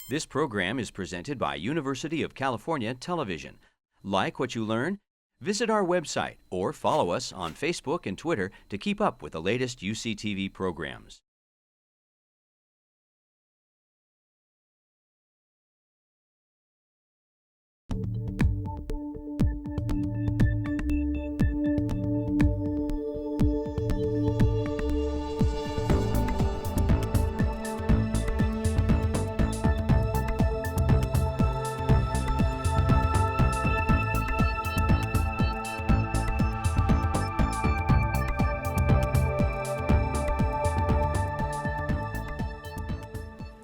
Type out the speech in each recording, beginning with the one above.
This program is presented by University of California Television. Like what you learn? Visit our website or follow us on Facebook and Twitter to keep up with the latest UCTV programs.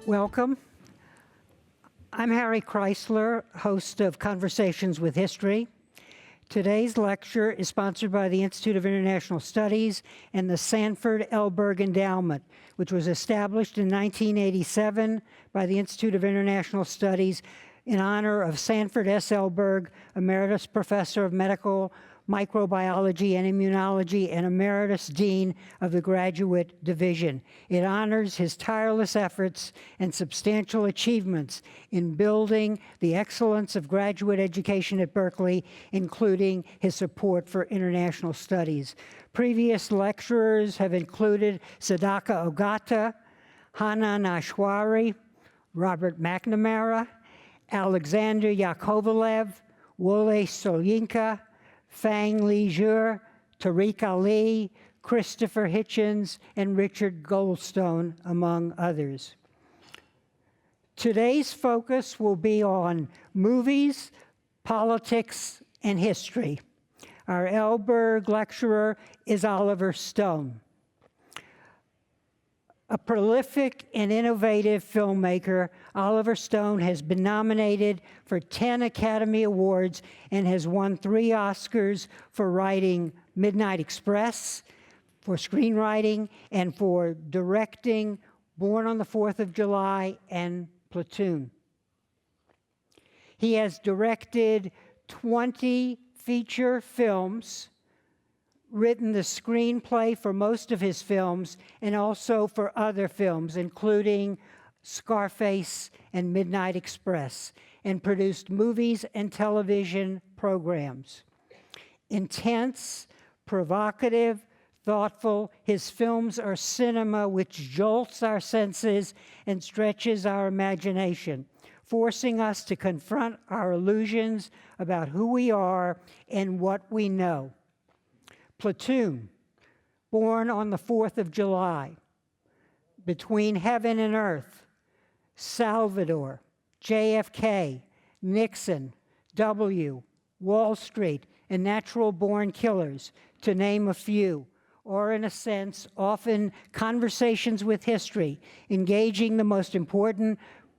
Welcome. I'm Harry Kreisler, host of Conversations with History. Today's lecture is sponsored by the Institute of International Studies and the Sanford Elberg Endowment, which was established in 1987 by the Institute of International Studies in honor of Sanford S. Elberg, Emeritus Professor of Medical Microbiology and Immunology and Emeritus Dean of the Graduate Division. It honors his tireless efforts and substantial achievements in building the excellence of graduate education at Berkeley, including his support for international studies. Previous lecturers have included Sadaka Ogata, Hanan Ashwari, Robert McNamara, Alexander Yakovlev, Wole Soyinka, Fang Li Zhu, Tariq Ali, Christopher Hitchens, and Richard Goldstone, among others. Today's focus will be on movies, politics, and history. Our Elberg lecturer is Oliver Stone. A prolific and innovative filmmaker, Oliver Stone has been nominated for 10 Academy Awards and has won 3 Oscars for writing Midnight Express, for screenwriting, and for directing Born on the 4th of July and Platoon. He has directed 20 feature films, written the screenplay for most of his films, and also for other films, including Scarface and Midnight Express, and produced movies and television programs. Intense, provocative, thoughtful, his films are cinema which jolts our senses and stretches our imagination, forcing us to confront our illusions about who we are and what we know. Platoon, Born on the 4th of July, Between Heaven and Earth, Salvador, JFK, Nixon, W, Wall Street, and Natural Born Killers, to name a few, or in a sense, often conversations with history, engaging the most important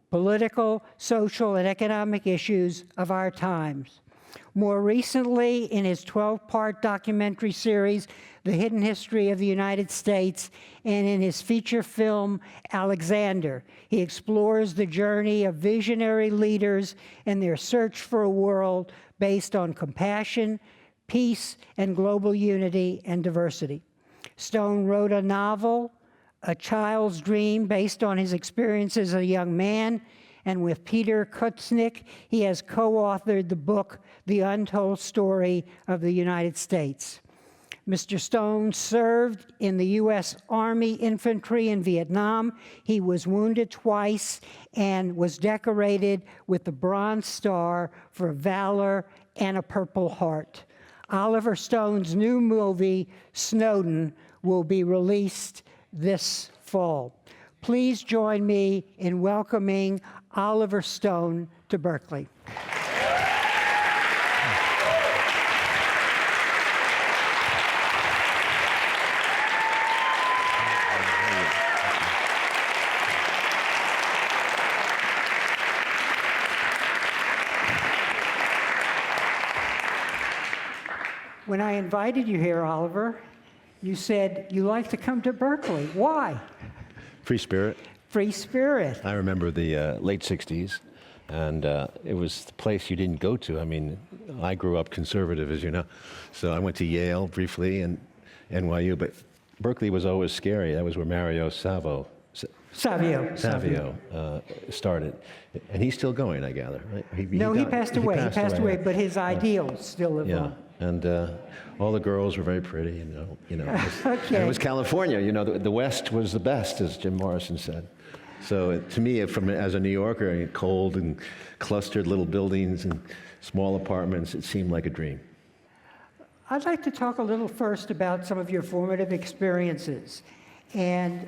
political, social, and economic issues of our times. More recently, in his 12-part documentary series, The Hidden History of the United States, and in his feature film, Alexander, he explores the journey of visionary leaders and their search for a world based on compassion, peace, and global unity and diversity. Stone wrote a novel, A Child's Dream, based on his experiences as a young man, and with Peter Kutznick, he has co-authored the book, The Untold History of the United States. Mr. Stone served in the U.S. Army Infantry in Vietnam. He was wounded twice and was decorated with the Bronze Star for Valor and a Purple Heart. Oliver Stone's new movie, Snowden, will be released this fall. Please join me in welcoming Oliver Stone to Berkeley. When I invited you here, Oliver, you said you like to come to Berkeley. Why? Free spirit. Free spirit. I remember the late 60s, and it was the place you didn't go to. I mean, I grew up conservative, as you know, so I went to Yale briefly and NYU, but Berkeley was always scary. That was where Mario Savio Savio started. And he's still going, I gather, right? He passed away. He passed away, but his ideals still live on. And all the girls were very pretty, you know. Okay. And it was California, the West was the best, as Jim Morrison said. So to me, as a New Yorker, cold and clustered little buildings and small apartments, it seemed like a dream. I'd like to talk a little first about some of your formative experiences. And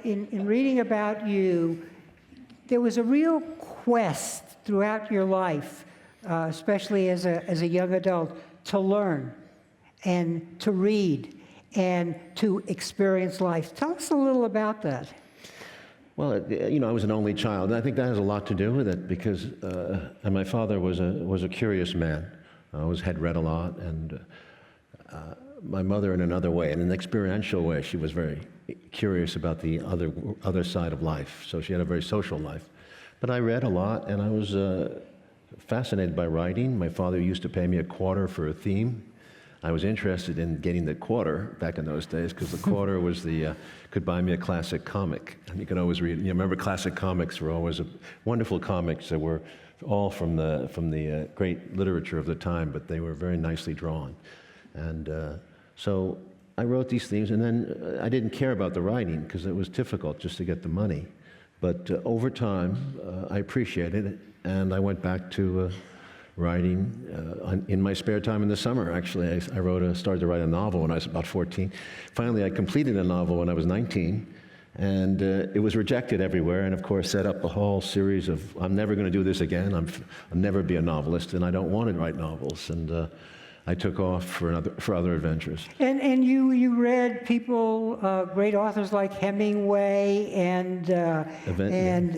in reading about you, there was a real quest throughout your life, especially as a young adult, to learn and to read and to experience life. Tell us a little about that. Well, I was an only child, and I think that has a lot to do with it because and my father was a curious man. Had read a lot, and my mother in another way, in an experiential way, she was very curious about the other side of life. So she had a very social life. But I read a lot, and I was fascinated by writing. My father used to pay me a quarter for a theme. I was interested in getting the quarter back in those days because the quarter was could buy me a classic comic, and you could always read. Remember, classic comics were always wonderful comics that were all from the great literature of the time, but they were very nicely drawn. And so I wrote these themes, and then I didn't care about the writing because it was difficult just to get the money. But over time, I appreciated it, and I went back to writing in my spare time in the summer. Actually, I started to write a novel when I was about 14. Finally, I completed a novel when I was 19, and it was rejected everywhere, and of course set up a whole series of, I'm never going to do this again, I'll never be a novelist, and I don't want to write novels, and I took off for other adventures. And you read people, great authors like Hemingway and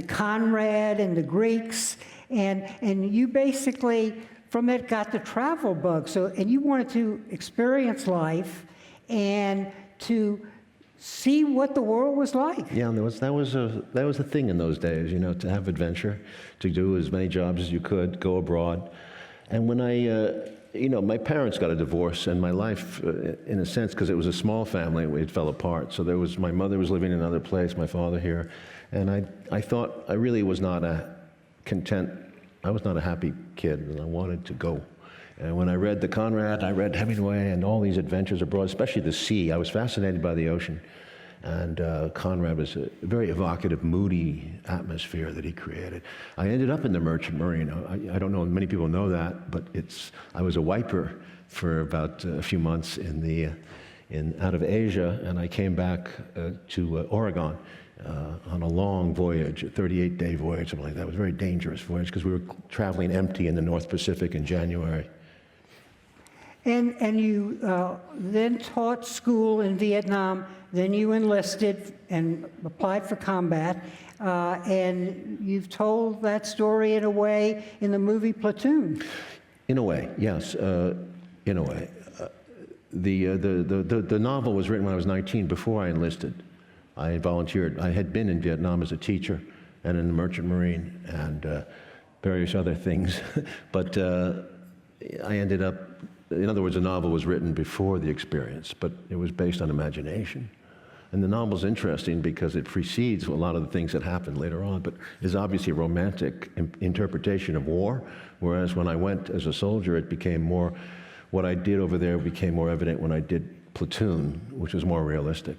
Conrad and the Greeks, and you basically from that got the travel bug. And you wanted to experience life and to see what the world was like. Yeah, and that was a thing in those days, to have adventure, to do as many jobs as you could, go abroad. And when my parents got a divorce, and my life, in a sense, because it was a small family, it fell apart. So my mother was living in another place, my father here, and I thought I really was not I was not a happy kid, and I wanted to go. And when I read the Conrad, I read Hemingway and all these adventures abroad, especially the sea. I was fascinated by the ocean. And Conrad was a very evocative, moody atmosphere that he created. I ended up in the Merchant Marine. I don't know if many people know that, but I was a wiper for about a few months out of Asia, and I came back to Oregon on a long voyage, a 38-day voyage, something like that. It was a very dangerous voyage because we were traveling empty in the North Pacific in January. And you then taught school in Vietnam, then you enlisted and applied for combat, and you've told that story in a way in the movie Platoon. In a way, yes, in a way. The novel was written when I was 19, before I enlisted. I volunteered. I had been in Vietnam as a teacher and in the Merchant Marine and various other things, but I ended up. In other words, the novel was written before the experience, but it was based on imagination. And the novel's interesting because it precedes a lot of the things that happened later on, but is obviously a romantic interpretation of war, whereas when I went as a soldier, it became more, what I did over there became more evident when I did Platoon, which was more realistic.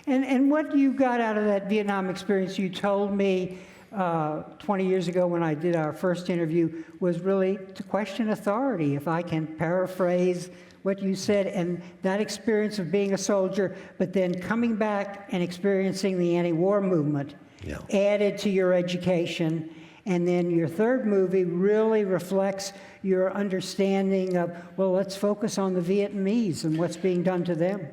And what you got out of that Vietnam experience, you told me 20 years ago when I did our first interview, was really to question authority, if I can paraphrase what you said, and that experience of being a soldier, but then coming back and experiencing the anti-war movement added to your education. And then your third movie really reflects your understanding of, well, let's focus on the Vietnamese and what's being done to them.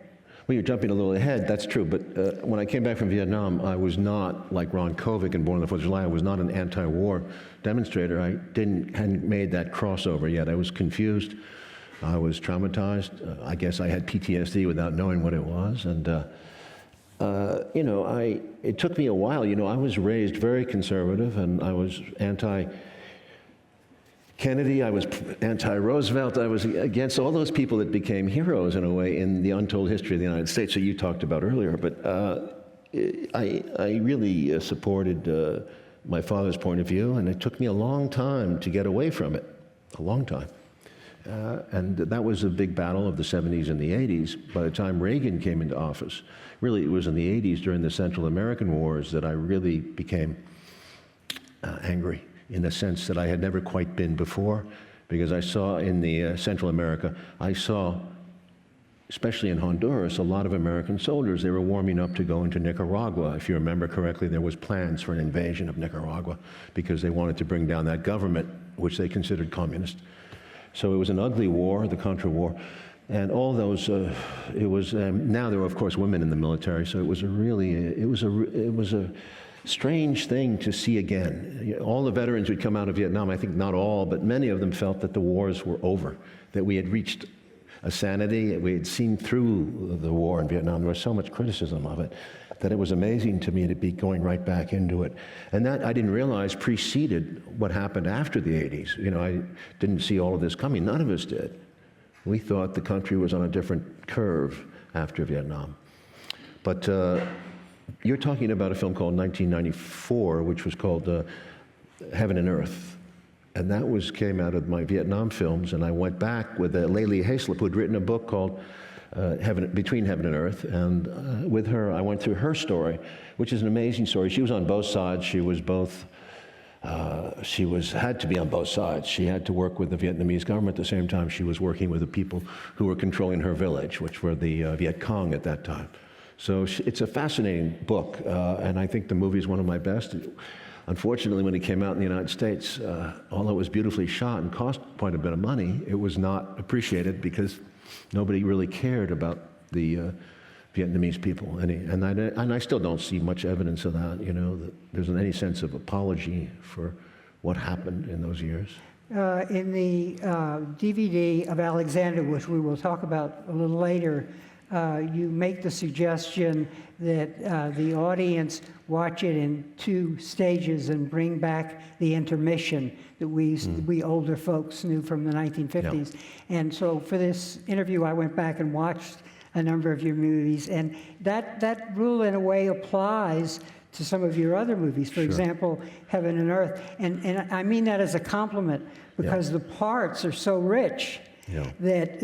Well, you're jumping a little ahead, that's true, but when I came back from Vietnam, I was not like Ron Kovic in Born on the 4th of July. I was not an anti-war demonstrator. I hadn't made that crossover yet. I was confused. I was traumatized. I guess I had PTSD without knowing what it was. And, it took me a while. I was raised very conservative, and I was Kennedy, I was anti-Roosevelt, I was against all those people that became heroes in a way in the untold history of the United States that you talked about earlier. But, I really supported my father's point of view, and it took me a long time to get away from it, a long time. And that was a big battle of the 70s and the 80s. By the time Reagan came into office, really it was in the 80s during the Central American Wars that I really became angry in a sense that I had never quite been before, because I saw in the Central America, I saw, especially in Honduras, a lot of American soldiers. They were warming up to go into Nicaragua. If you remember correctly, there was plans for an invasion of Nicaragua because they wanted to bring down that government, which they considered communist. So it was an ugly war, the Contra War, and all those. It was now there were of course women in the military, so it was a strange thing to see again. All the veterans who'd come out of Vietnam, I think not all, but many of them felt that the wars were over, that we had reached a sanity. We had seen through the war in Vietnam. There was so much criticism of it that it was amazing to me to be going right back into it. And that, I didn't realize, preceded what happened after the 80s. You know, I didn't see all of this coming. None of us did. We thought the country was on a different curve after Vietnam. But you're talking about a film called 1994, which was called Heaven and Earth. And that came out of my Vietnam films, and I went back with Layli Haislip, who'd written a book called Between Heaven and Earth, and with her, I went through her story, which is an amazing story. She was on both sides. She was both, had to be on both sides. She had to work with the Vietnamese government at the same time she was working with the people who were controlling her village, which were the Viet Cong at that time. So it's a fascinating book, and I think the movie is one of my best. Unfortunately, when it came out in the United States, although it was beautifully shot and cost quite a bit of money, it was not appreciated because nobody really cared about the Vietnamese people. And I still don't see much evidence of that, you know, that there's any sense of apology for what happened in those years. In the DVD of Alexander, which we will talk about a little later, you make the suggestion that the audience watch it in 2 stages and bring back the intermission that we older folks knew from the 1950s. Yeah. And so for this interview, I went back and watched a number of your movies, and that rule in a way applies to some of your other movies. For example, Heaven and Earth. And I mean that as a compliment, because the parts are so rich that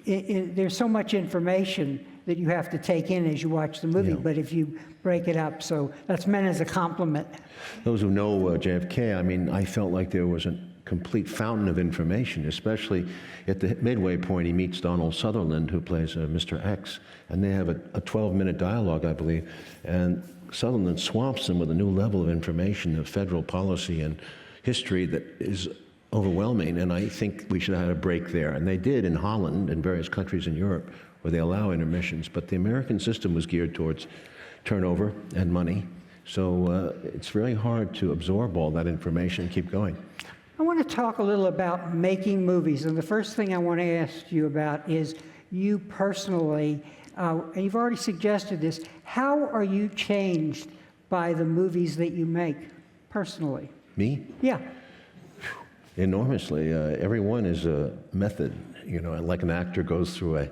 there's so much information that you have to take in as you watch the movie, but if you break it up, so that's meant as a compliment. Those who know JFK, I mean, I felt like there was a complete fountain of information, especially at the midway point he meets Donald Sutherland, who plays Mr. X, and they have a 12-minute dialogue, I believe, and Sutherland swamps him with a new level of information of federal policy and history that is overwhelming, and I think we should have had a break there. And they did in Holland and various countries in Europe where they allow intermissions, but the American system was geared towards turnover and money, so it's very hard to absorb all that information and keep going. I want to talk a little about making movies, and the first thing I want to ask you about is you personally, and you've already suggested this, how are you changed by the movies that you make personally? Me? Yeah. Enormously. Everyone is a method, you know, and like an actor goes through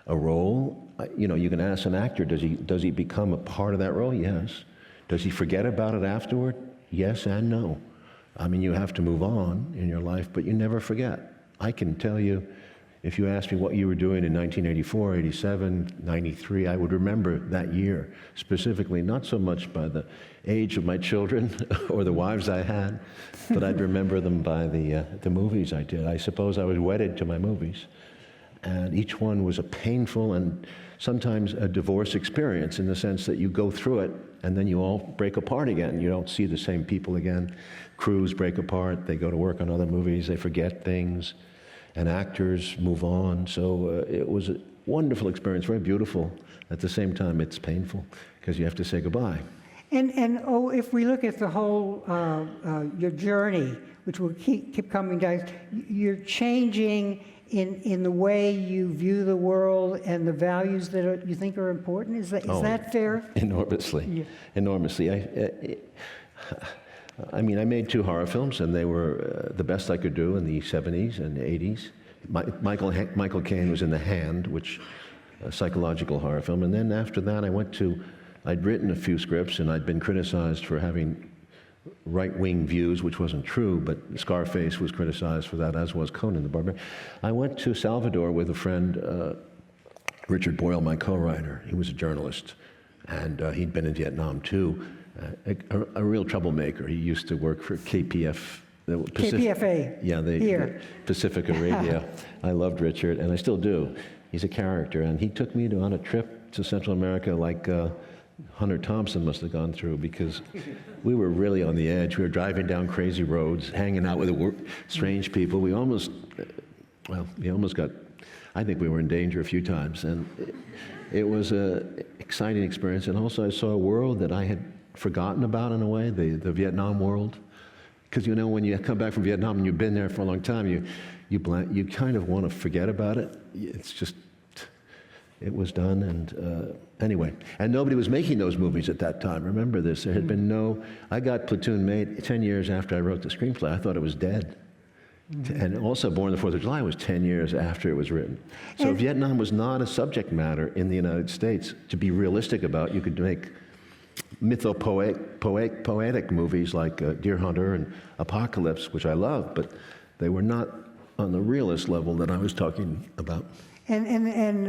a role. You know, you can ask an actor, does he become a part of that role? Yes. Does he forget about it afterward? Yes and no. I mean, you have to move on in your life, but you never forget. I can tell you, if you asked me what you were doing in 1984, 87, 93, I would remember that year specifically, not so much by the age of my children or the wives I had, but I'd remember them by the movies I did. I suppose I was wedded to my movies, and each one was a painful and sometimes a divorce experience in the sense that you go through it and then you all break apart again. You don't see the same people again. Crews break apart, they go to work on other movies, they forget things, and actors move on. So it was a wonderful experience, very beautiful. At the same time, it's painful because you have to say goodbye. And if we look at the whole, your journey, which will keep coming down, you're changing in the way you view the world and the values that you think are important. Is that fair? Enormously, yeah. Enormously. I mean, I made 2 horror films, and they were the best I could do in the 70s and 80s. Michael Caine was in The Hand, which a psychological horror film, and then after that I went to I'd written a few scripts, and I'd been criticized for having right-wing views, which wasn't true, but Scarface was criticized for that, as was Conan the Barbarian. I went to Salvador with a friend, Richard Boyle, my co-writer. He was a journalist, and he'd been in Vietnam too. A real troublemaker. He used to work for KPF. KPFA. Yeah, the Pacifica Radio. I loved Richard, and I still do. He's a character, and he took me on a trip to Central America like Hunter Thompson must have gone through, because we were really on the edge. We were driving down crazy roads, hanging out with strange people. We almost got, I think we were in danger a few times, and it was an exciting experience. And also I saw a world that I had forgotten about in a way, the Vietnam world. Because you know, when you come back from Vietnam and you've been there for a long time, you kind of want to forget about it. It's just, it was done, and anyway. And nobody was making those movies at that time. Remember this, there had been no, I got Platoon made 10 years after I wrote the screenplay. I thought it was dead. And also Born the 4th of July was 10 years after it was written. So Vietnam was not a subject matter in the United States to be realistic about. You could make poetic movies like Deer Hunter and Apocalypse, which I love, but they were not on the realist level that I was talking about. And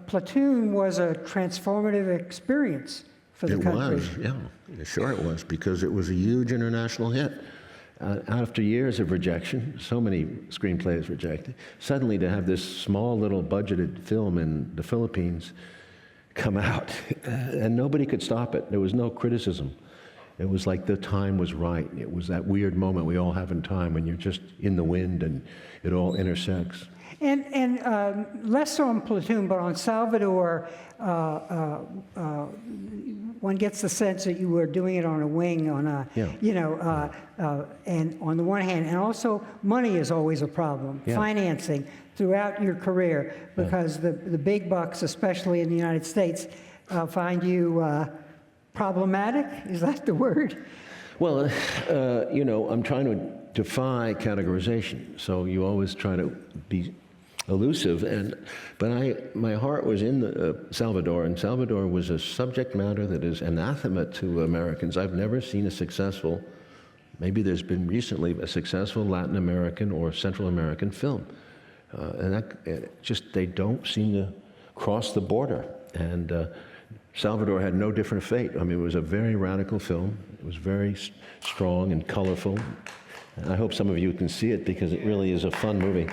Platoon was a transformative experience for the country. It was, yeah. Sure it was, because it was a huge international hit. After years of rejection, so many screenplays rejected, suddenly to have this small little budgeted film in the Philippines come out, and nobody could stop it. There was no criticism. It was like the time was right. It was that weird moment we all have in time when you're just in the wind and it all intersects. And less so on Platoon, but on Salvador, one gets the sense that you were doing it on a wing, on a, and on the one hand, and also money is always a problem, financing throughout your career, because the big bucks, especially in the United States, find you problematic? Is that the word? Well, I'm trying to defy categorization, so you always try to be elusive, but my heart was in Salvador, and Salvador was a subject matter that is anathema to Americans. I've never seen a successful, maybe there's been recently a successful Latin American or Central American film, and they don't seem to cross the border, and Salvador had no different fate. I mean, it was a very radical film. It was very strong and colorful, and I hope some of you can see it, because it really is a fun movie.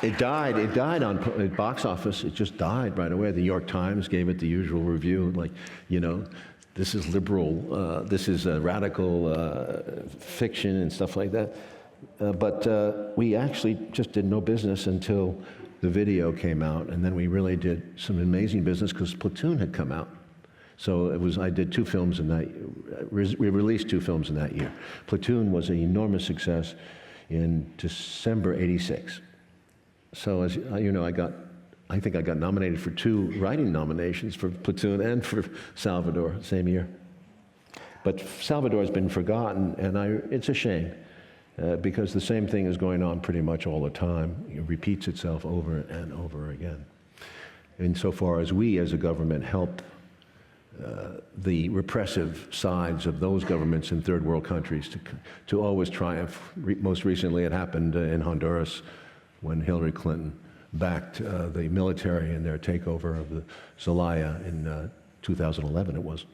It died on box office. It just died right away. The New York Times gave it the usual review, like, this is liberal, this is radical fiction and stuff like that. But we actually just did no business until the video came out, and then we really did some amazing business because Platoon had come out. So I did 2 films in that. We released 2 films in that year. Platoon was an enormous success in December '86. So as you know, I think I got nominated for 2 writing nominations for Platoon and for Salvador same year. But Salvador has been forgotten, and it's a shame, because the same thing is going on pretty much all the time. It repeats itself over and over again. Insofar as we as a government help the repressive sides of those governments in third world countries to always triumph. Most recently it happened in Honduras when Hillary Clinton backed the military in their takeover of the Zelaya in 2011 it was.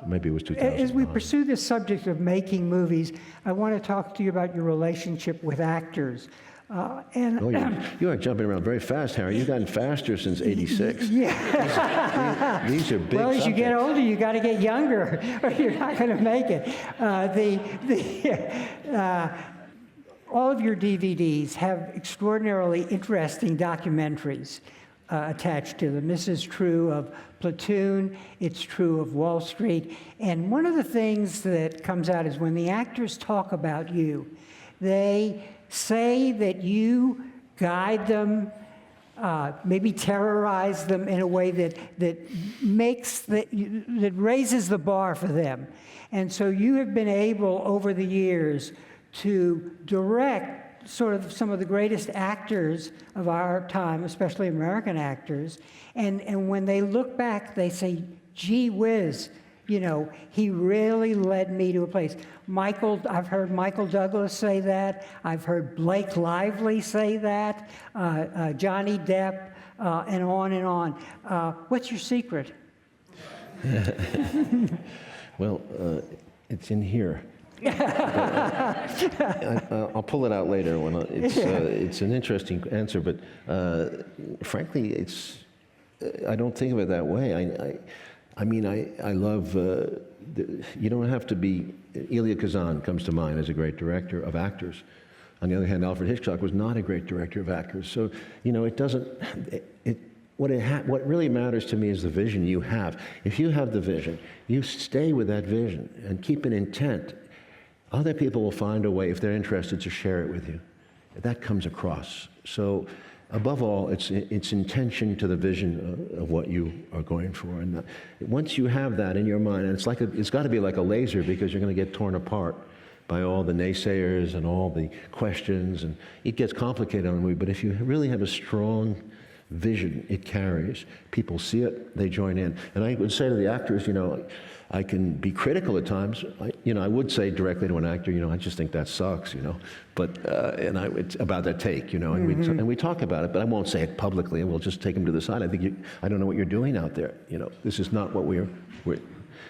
Maybe it was 2009. As we pursue this subject of making movies, I want to talk to you about your relationship with actors. You are jumping around very fast, Harry. You've gotten faster since '86. Yeah. These are big Well, as subjects. you get older, you got to get younger, or you're not going to make it. All of your DVDs have extraordinarily interesting documentaries attached to them. This is true of Platoon, it's true of Wall Street, and one of the things that comes out is when the actors talk about you, they say that you guide them, maybe terrorize them in a way that raises the bar for them. And so you have been able over the years to direct sort of some of the greatest actors of our time, especially American actors, and when they look back, they say, gee whiz, you know, he really led me to a place. I've heard Michael Douglas say that. I've heard Blake Lively say that, Johnny Depp, and on and on. What's your secret? Well, it's in here. I'll pull it out later. It's an interesting answer, but frankly, I don't think of it that way. I mean, I love, you don't have to be, Elia Kazan comes to mind as a great director of actors. On the other hand, Alfred Hitchcock was not a great director of actors. So, you know, it doesn't, what really matters to me is the vision you have. If you have the vision, you stay with that vision and keep an intent. Other people will find a way, if they're interested, to share it with you. That comes across. So, above all, it's intention to the vision of what you are going for. And once you have that in your mind, and it's got to be like a laser, because you're going to get torn apart by all the naysayers and all the questions, and it gets complicated on the movie. But if you really have a strong vision, it carries. People see it, they join in. And I would say to the actors, you know, I can be critical at times. I would say directly to an actor, you know, I just think that sucks, you know. But it's about that take, you know, and we talk about it. But I won't say it publicly, and we'll just take them to the side. I don't know what you're doing out there, you know. This is not what we're.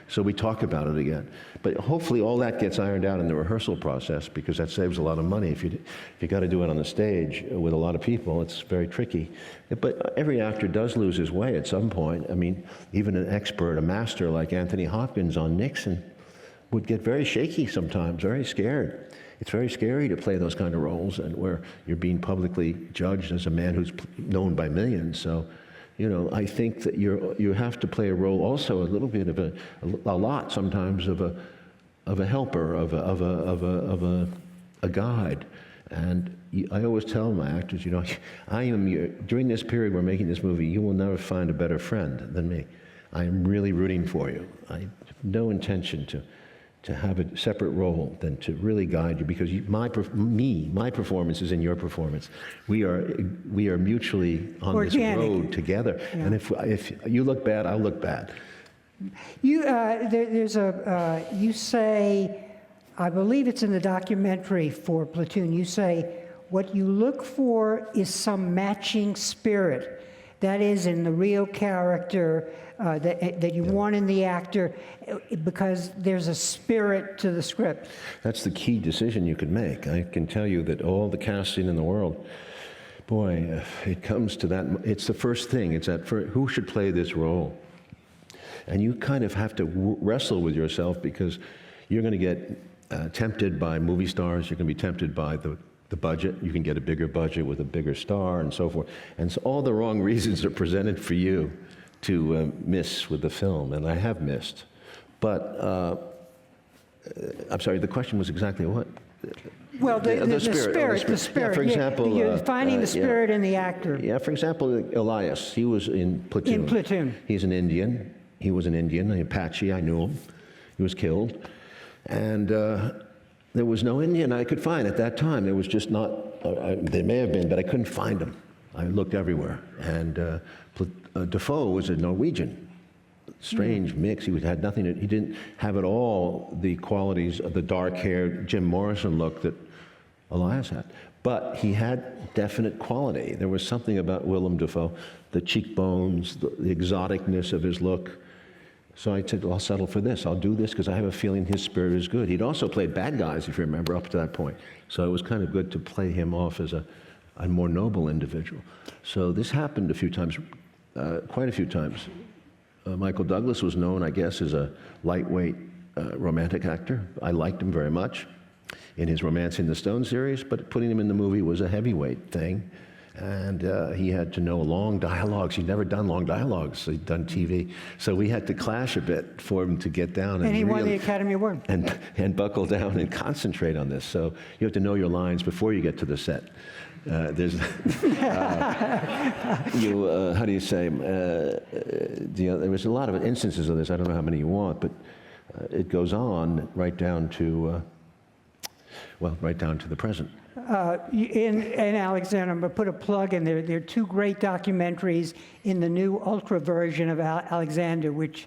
So we talk about it again. But hopefully all that gets ironed out in the rehearsal process, because that saves a lot of money. If you got to do it on the stage with a lot of people, it's very tricky. But every actor does lose his way at some point. I mean, even an expert, a master like Anthony Hopkins on Nixon would get very shaky sometimes, very scared. It's very scary to play those kind of roles, and where you're being publicly judged as a man who's known by millions. So, you know, I think that you have to play a role also, a little bit of a lot sometimes of a helper, of a guide. And I always tell my actors, you know, during this period we're making this movie, you will never find a better friend than me. I am really rooting for you. I have no intention to have a separate role than to really guide you, because my performance is in your performance. We are mutually on Organic. This road together. Yeah. And if you look bad, I'll look bad. You say, I believe it's in the documentary for Platoon, you say, what you look for is some matching spirit. That is, in the real character that you want in the actor, because there's a spirit to the script. That's the key decision you could make. I can tell you that all the casting in the world, boy, it comes to that. It's the first thing. It's that who should play this role? And you kind of have to wrestle with yourself, because you're going to get tempted by movie stars. You're going to be tempted by the budget. You can get a bigger budget with a bigger star and so forth. And so all the wrong reasons are presented for you to miss with the film, and I have missed. But, I'm sorry, the question was exactly what? Well, the spirit. Yeah, for example, you're finding the spirit in the actor. Yeah, for example, Elias, he was in Platoon. In Platoon. He's an Indian. He was an Indian, an Apache. I knew him. He was killed. And there was no Indian I could find at that time. There was just not, there may have been, but I couldn't find him. I looked everywhere. And Defoe was a Norwegian. Strange mix. He had nothing. He didn't have at all the qualities of the dark-haired Jim Morrison look that Elias had. But he had definite quality. There was something about Willem Dafoe, the cheekbones, the exoticness of his look. So I said, I'll settle for this. I'll do this because I have a feeling his spirit is good. He'd also played bad guys, if you remember, up to that point. So it was kind of good to play him off as a more noble individual. So this happened a few times, quite a few times. Michael Douglas was known, I guess, as a lightweight romantic actor. I liked him very much in his Romancing the Stone series, but putting him in the movie was a heavyweight thing. And he had to know long dialogues. He'd never done long dialogues. He'd done TV. So we had to clash a bit for him to get down. And he won the Academy Award. And buckle down and concentrate on this. So you have to know your lines before you get to the set. How do you say, there was a lot of instances of this. I don't know how many you want, but it goes on right down to well, right down to the present. In Alexander, I'm going to put a plug in there. There are two great documentaries in the new Ultra version of Alexander, which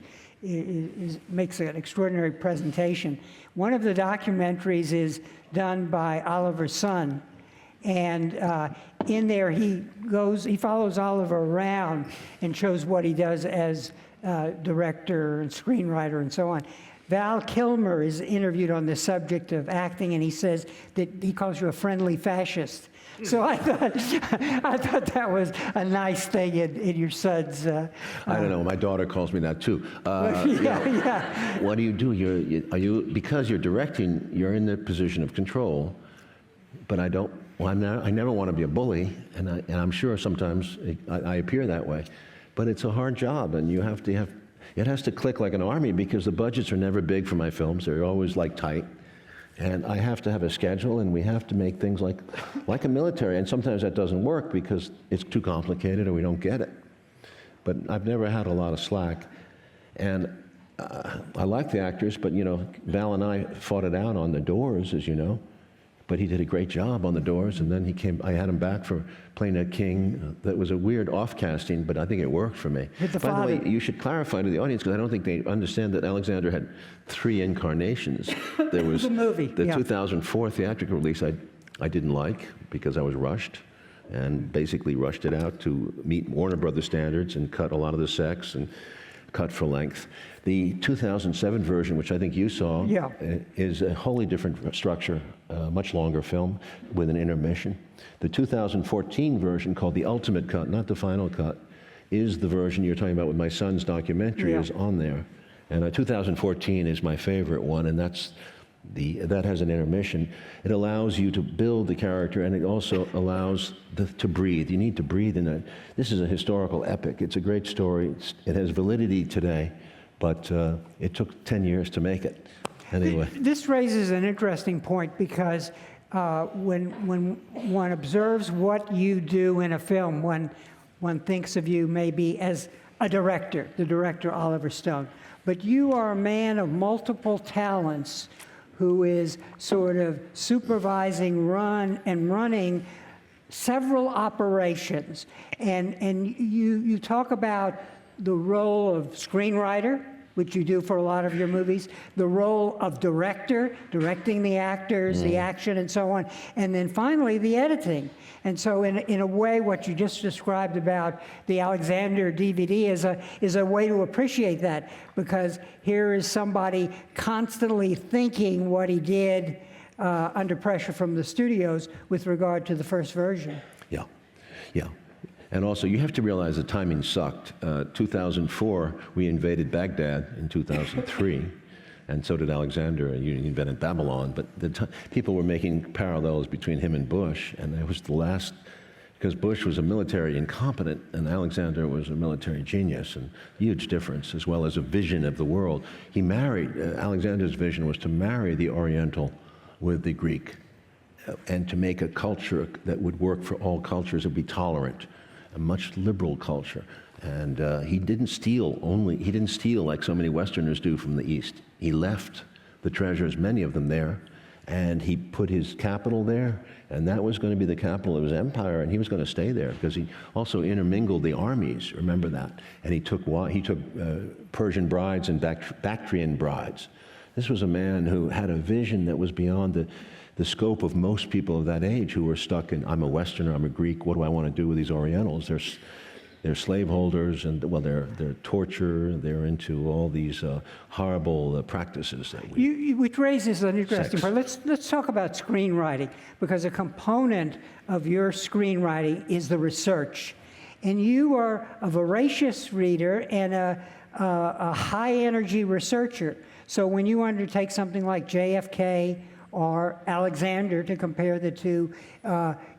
makes an extraordinary presentation. One of the documentaries is done by Oliver's son, and in there he follows Oliver around and shows what he does as director and screenwriter and so on. Val Kilmer is interviewed on the subject of acting, and he says that he calls you a friendly fascist. So I thought that was a nice thing in your son's. I don't know. My daughter calls me that too. Yeah. What do you do? Because you're directing, you're in the position of control. But I never want to be a bully, and I'm sure sometimes I appear that way. But it's a hard job, and you have to have. It has to click like an army because the budgets are never big for my films. They're always like tight. And I have to have a schedule, and we have to make things like a military. And sometimes that doesn't work because it's too complicated or we don't get it. But I've never had a lot of slack. And I like the actors, but Val and I fought it out on The Doors, as you know. But he did a great job on The Doors, and then I had him back for playing a king. That was a weird off-casting, but I think it worked for me. By the way, you should clarify to the audience, because I don't think they understand that Alexander had 3 incarnations. There was the movie, the 2004 theatrical release I didn't like because I was rushed, and basically rushed it out to meet Warner Brothers standards and cut a lot of the sex and cut for length. The 2007 version, which I think you saw, is a wholly different structure, a much longer film with an intermission. The 2014 version, called the Ultimate Cut, not the final cut, is the version you're talking about with my son's documentary, is on there. And 2014 is my favorite one, and that has an intermission. It allows you to build the character, and it also allows to breathe. You need to breathe in that. This is a historical epic. It's a great story. It has validity today, but it took 10 years to make it. Anyway. This raises an interesting point because when one observes what you do in a film, one thinks of you maybe as a director, the director Oliver Stone. But you are a man of multiple talents who is sort of supervising, running several operations. And you talk about the role of screenwriter, which you do for a lot of your movies, the role of director, directing the actors, the action, and so on, and then finally the editing. And so in a way, what you just described about the Alexander DVD is a way to appreciate that, because here is somebody constantly thinking what he did under pressure from the studios with regard to the first version. Yeah. And also, you have to realize the timing sucked. 2004, we invaded Baghdad in 2003, and so did Alexander. You invented Babylon, but people were making parallels between him and Bush, and it was the last, because Bush was a military incompetent, and Alexander was a military genius, and huge difference, as well as a vision of the world. He married, Alexander's vision was to marry the Oriental with the Greek, and to make a culture that would work for all cultures, that would be tolerant, a much liberal culture. And he didn't steal like so many Westerners do from the East. He left the treasures, many of them there, and he put his capital there, and that was going to be the capital of his empire, and he was going to stay there because he also intermingled the armies, remember that, and he took Persian brides and Bactrian brides. This was a man who had a vision that was beyond the scope of most people of that age who were stuck in, I'm a Westerner, I'm a Greek, what do I want to do with these Orientals? They're slaveholders, and they're torture, they're into all these horrible practices that which raises an interesting part. Let's talk about screenwriting, because a component of your screenwriting is the research. And you are a voracious reader and a high-energy researcher. So when you undertake something like JFK or Alexander, to compare the two,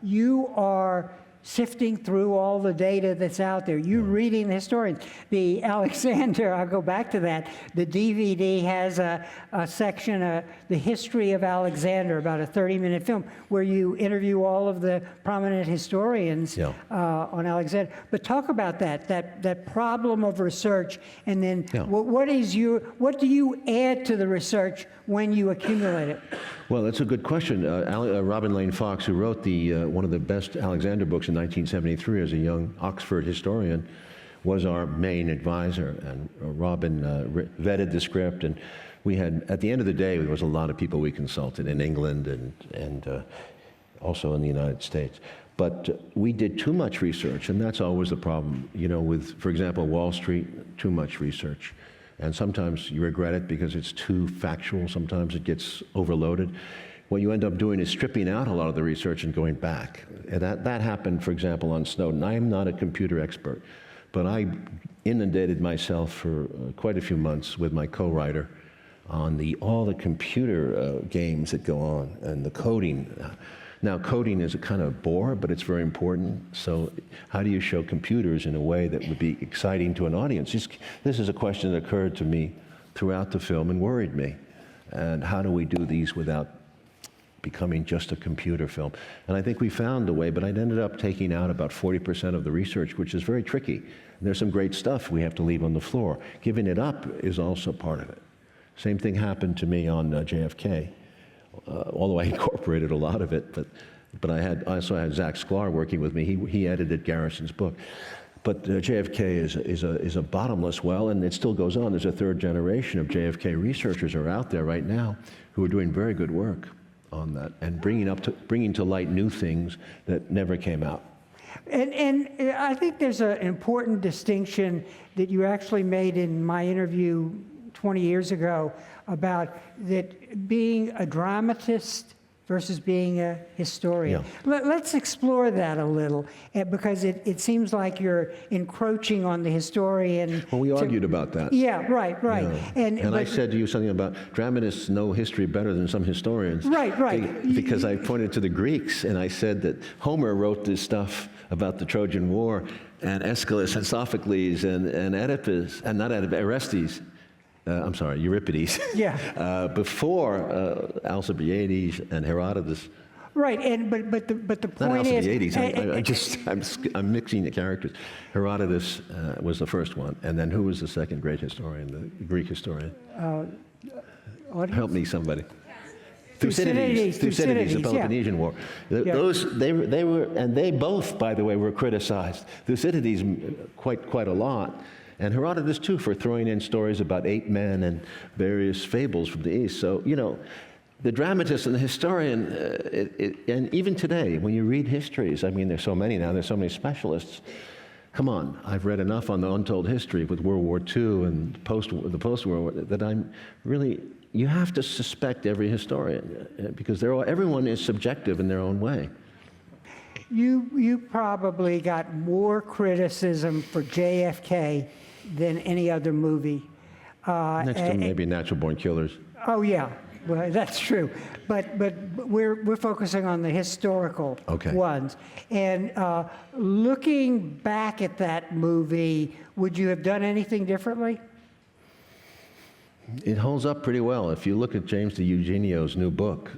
you are sifting through all the data that's out there. You reading the historians. The Alexander, I'll go back to that. The DVD has a section, the history of Alexander, about a 30-minute film, where you interview all of the prominent historians on Alexander. But talk about that problem of research, and then what do you add to the research when you accumulate it? Well, that's a good question. Robin Lane Fox, who wrote one of the best Alexander books in 1973 as a young Oxford historian, was our main advisor. And Robin vetted the script, and we had, at the end of the day, there was a lot of people we consulted in England and also in the United States. But we did too much research, and that's always the problem. You know, with, for example, Wall Street, too much research. And sometimes you regret it because it's too factual. Sometimes it gets overloaded. What you end up doing is stripping out a lot of the research and going back. And that happened, for example, on Snowden. I am not a computer expert, but I inundated myself for quite a few months with my co-writer on all the computer games that go on and the coding. Now, coding is a kind of bore, but it's very important. So how do you show computers in a way that would be exciting to an audience? This is a question that occurred to me throughout the film and worried me. And how do we do these without becoming just a computer film? And I think we found a way, but I ended up taking out about 40% of the research, which is very tricky. And there's some great stuff we have to leave on the floor. Giving it up is also part of it. Same thing happened to me on JFK. Although I incorporated a lot of it, but I also had Zach Sklar working with me. He edited Garrison's book. But JFK is a bottomless well, and it still goes on. There's a third generation of JFK researchers are out there right now who are doing very good work on that and bringing to light new things that never came out. And I think there's an important distinction that you actually made in my interview 20 years ago about that being a dramatist versus being a historian. Let's explore that a little, because it seems like you're encroaching on the historian. Well, we argued about that. Yeah, right. Yeah. And I said to you something about dramatists know history better than some historians. Right. Because I pointed to the Greeks, and I said that Homer wrote this stuff about the Trojan War, and Aeschylus and Sophocles and Oedipus, and not Oedipus, Orestes. I'm sorry, Euripides. Before Alcibiades and Herodotus. Right, but the point not is, Alcibiades. I'm mixing the characters. Herodotus was the first one, and then who was the second great historian, the Greek historian? Help me, somebody. Thucydides, the Peloponnesian War. They were, and they both, by the way, were criticized. Thucydides quite a lot. And Herodotus, too, for throwing in stories about 8 men and various fables from the East. So, you know, the dramatist and the historian, and even today, when you read histories, I mean, there's so many now, there's so many specialists. Come on, I've read enough on the Untold History with World War II and the post-war war that I'm really, you have to suspect every historian, because everyone is subjective in their own way. You probably got more criticism for JFK than any other movie. Next to maybe Natural Born Killers. Oh yeah, well that's true. But we're focusing on the historical ones. And looking back at that movie, would you have done anything differently? It holds up pretty well. If you look at James DiEugenio's new book,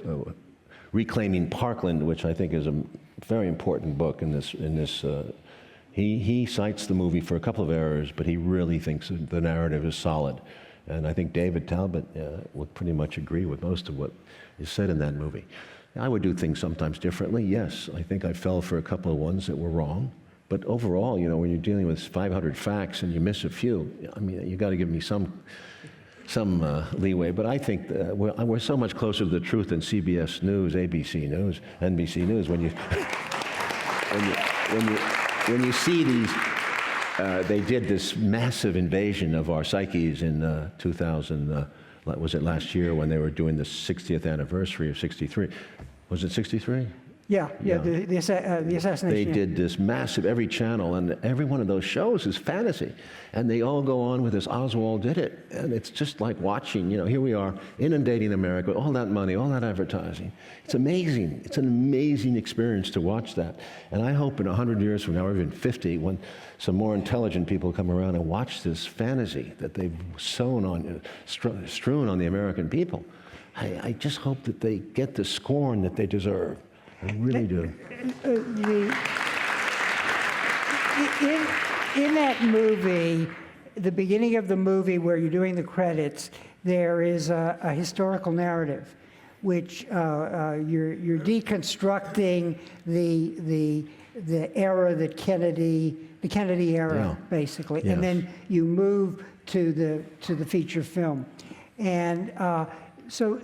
Reclaiming Parkland, which I think is a very important book in this. He cites the movie for a couple of errors, but he really thinks the narrative is solid. And I think David Talbot would pretty much agree with most of what is said in that movie. I would do things sometimes differently, yes. I think I fell for a couple of ones that were wrong. But overall, you know, when you're dealing with 500 facts and you miss a few, I mean, you got to give me some leeway, but I think we're so much closer to the truth than CBS News, ABC News, NBC News. When you see these, they did this massive invasion of our psyches in 2000. Was it last year when they were doing the 60th anniversary of '63? Was it '63? The assassination. They did this massive, every channel, and every one of those shows is fantasy. And they all go on with this, Oswald did it. And it's just like watching, here we are inundating America, all that money, all that advertising. It's amazing. It's an amazing experience to watch that. And I hope in 100 years from now, or even 50, when some more intelligent people come around and watch this fantasy that they've strewn on the American people, I just hope that they get the scorn that they deserve. I really do. In that movie, the beginning of the movie where you're doing the credits, there is a historical narrative, which you're deconstructing the era that the Kennedy era, basically, and then you move to the feature film, and. So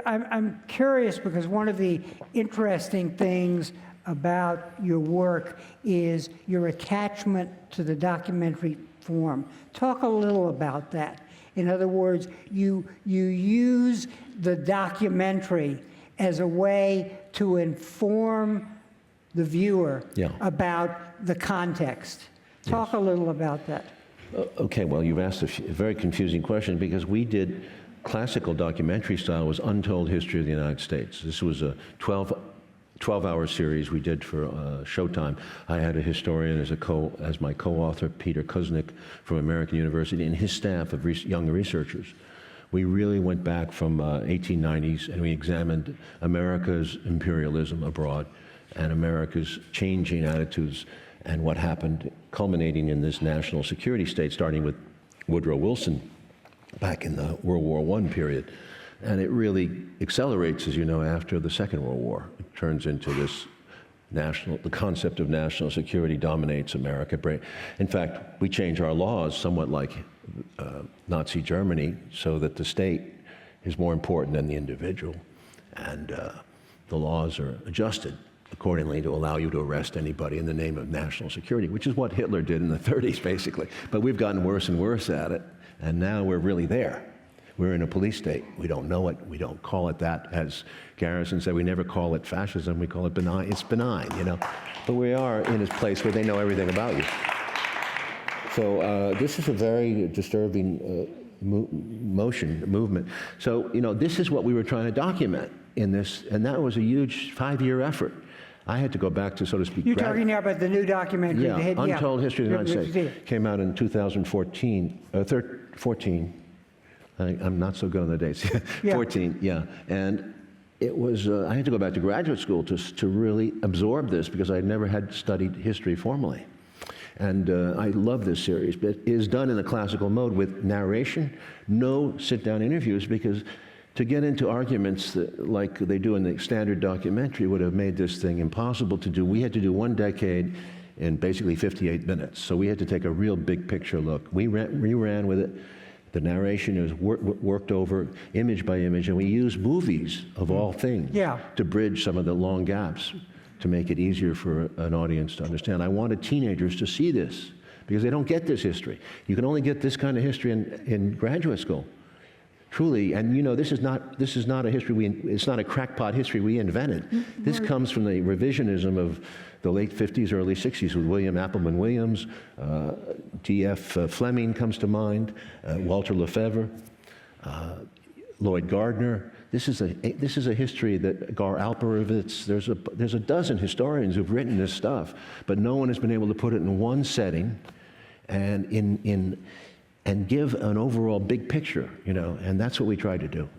I'm curious because one of the interesting things about your work is your attachment to the documentary form. Talk a little about that. In other words, you use the documentary as a way to inform the viewer about the context. Talk a little about that. Okay, well, you've asked a very confusing question because we did classical documentary style was Untold History of the United States. This was a 12-hour series we did for Showtime. I had a historian as my co-author, Peter Kuznick from American University, and his staff of young researchers. We really went back from 1890s and we examined America's imperialism abroad and America's changing attitudes and what happened, culminating in this national security state, starting with Woodrow Wilson back in the World War I period. And it really accelerates, as you know, after the Second World War. It turns into this the concept of national security dominates America. In fact, we change our laws somewhat like Nazi Germany so that the state is more important than the individual. And the laws are adjusted accordingly to allow you to arrest anybody in the name of national security, which is what Hitler did in the 30s, basically. But we've gotten worse and worse at it. And now we're really there. We're in a police state. We don't know it. We don't call it that. As Garrison said, we never call it fascism. We call it benign. It's benign, But we are in a place where they know everything about you. So this is a very disturbing movement. So, this is what we were trying to document in this, and that was a huge 5-year effort. I had to go back to, so to speak. You're talking now about the new documentary. Yeah, Untold History of the United States. Came out in 2014, 14. I'm not so good on the dates. 14, And it was, I had to go back to graduate school to really absorb this because I never had studied history formally. And I love this series, but it is done in a classical mode with narration, no sit-down interviews, because to get into arguments like they do in the standard documentary would have made this thing impossible to do. We had to do 1 decade in basically 58 minutes. So we had to take a real big picture look. We ran with it. The narration is worked over image by image, and we use movies of all things to bridge some of the long gaps to make it easier for an audience to understand. I wanted teenagers to see this because they don't get this history. You can only get this kind of history in graduate school. Truly, and this is not a history it's not a crackpot history we invented. This comes from the revisionism of the late 50s, early 60s with William Appleman Williams, D.F. Fleming comes to mind, Walter Lefevre, Lloyd Gardner. This is a history that Gar Alperovitz. There's a dozen historians who've written this stuff, but no one has been able to put it in one setting, and and give an overall big picture, and that's what we try to do.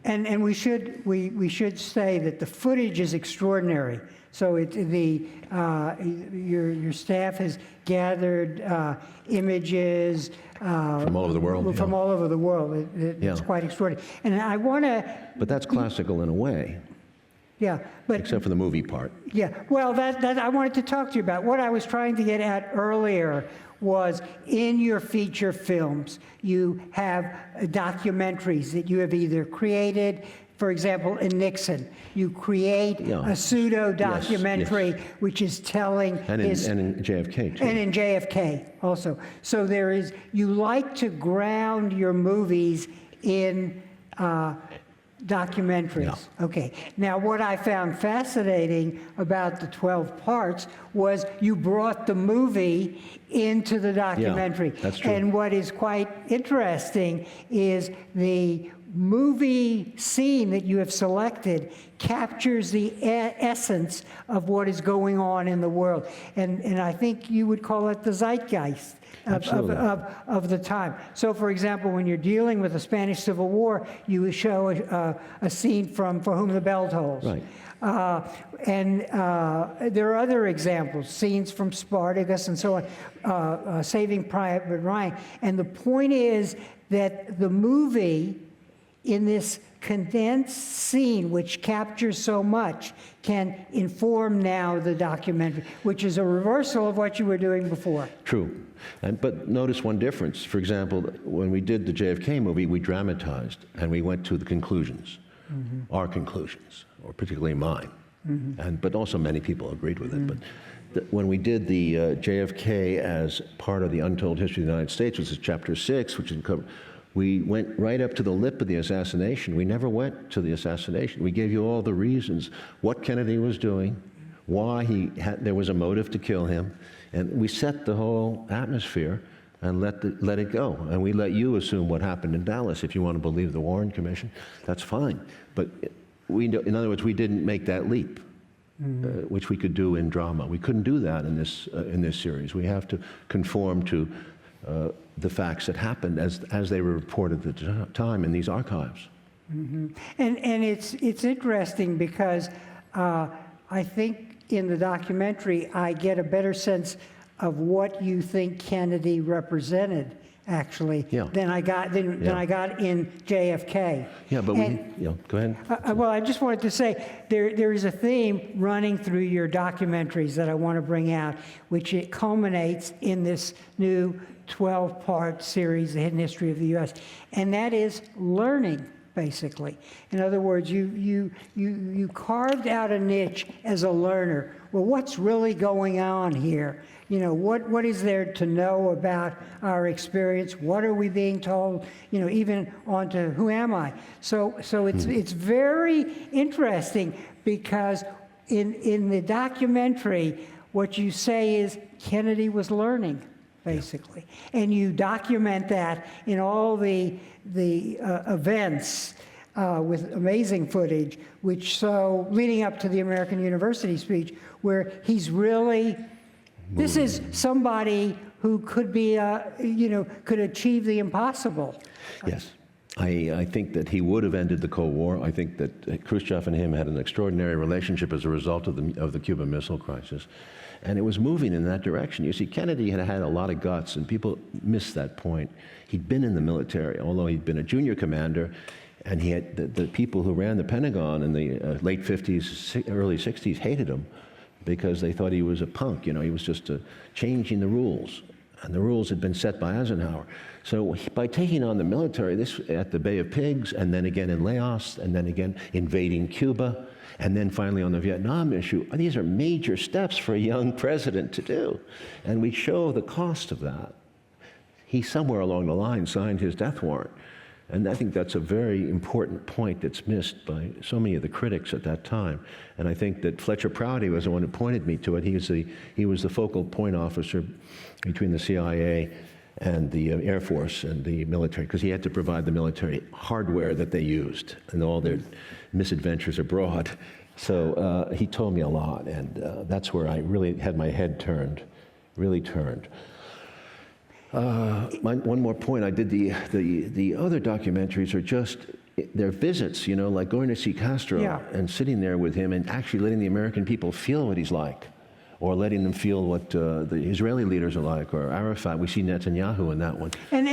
And we should say that the footage is extraordinary. So your staff has gathered images from all over the world. From all over the world. It's quite extraordinary. And I want to. But that's classical in a way. Yeah, but except for the movie part. Yeah, well, that I wanted to talk to you about. What I was trying to get at earlier was in your feature films, you have documentaries that you have either created. For example, in Nixon, you create a pseudo-documentary which is telling and in JFK, too. And in JFK also. So you like to ground your movies in Documentaries. Yeah. Okay. Now, what I found fascinating about the 12 parts was you brought the movie into the documentary. That's true. And what is quite interesting is the movie scene that you have selected captures the essence of what is going on in the world. And I think you would call it the zeitgeist of the time. So, for example, when you're dealing with the Spanish Civil War, you would show a scene from For Whom the Bell Tolls. Right. And there are other examples, scenes from Spartacus and so on, Saving Private Ryan. And the point is that the movie, in this condensed scene, which captures so much, can inform now the documentary, which is a reversal of what you were doing before. True. But notice one difference. For example, when we did the JFK movie, we dramatized, and we went to the conclusions, our conclusions, or particularly mine. But also many people agreed with it. But when we did the JFK as part of the Untold History of the United States, which is Chapter 6, which we went right up to the lip of the assassination. We never went to the assassination. We gave you all the reasons, what Kennedy was doing, why there was a motive to kill him, and we set the whole atmosphere and let it go. And we let you assume what happened in Dallas. If you want to believe the Warren Commission, that's fine. But in other words, we didn't make that leap, which we could do in drama. We couldn't do that in this series. We have to conform to the facts that happened as they were reported at the time in these archives. And it's interesting because I think in the documentary I get a better sense of what you think Kennedy represented, actually, than I got in JFK. Yeah, but go ahead. Well, I just wanted to say there is a theme running through your documentaries that I want to bring out, which it culminates in this new 12-part series, The Hidden History of the U.S., and that is learning, basically. In other words, you carved out a niche as a learner. Well, what's really going on here? You know, what is there to know about our experience? What are we being told? You know, even onto who am I? So it's very interesting because in the documentary, what you say is Kennedy was learning, basically, and you document that in all the events with amazing footage, which leading up to the American University speech, where he's really. This is somebody who could be, could achieve the impossible. Yes. I think that he would have ended the Cold War. I think that Khrushchev and him had an extraordinary relationship as a result of the Cuban Missile Crisis. And it was moving in that direction. You see, Kennedy had a lot of guts, and people miss that point. He'd been in the military, although he'd been a junior commander, and he had the people who ran the Pentagon in the late 50s, early 60s hated him, because they thought he was a punk. You know, he was just changing the rules, and the rules had been set by Eisenhower. So by taking on the military, this at the Bay of Pigs, and then again in Laos, and then again invading Cuba, and then finally on the Vietnam issue, these are major steps for a young president to do, and we show the cost of that. He somewhere along the line signed his death warrant. And I think that's a very important point that's missed by so many of the critics at that time. And I think that Fletcher Prouty was the one who pointed me to it. He was the focal point officer between the CIA and the Air Force and the military, because he had to provide the military hardware that they used and all their misadventures abroad. So he told me a lot, and that's where I really had my head really turned. One more point, I did the other documentaries are just, they're visits, you know, like going to see Castro and sitting there with him and actually letting the American people feel what he's like, or letting them feel what the Israeli leaders are like, or Arafat. We see Netanyahu in that one. And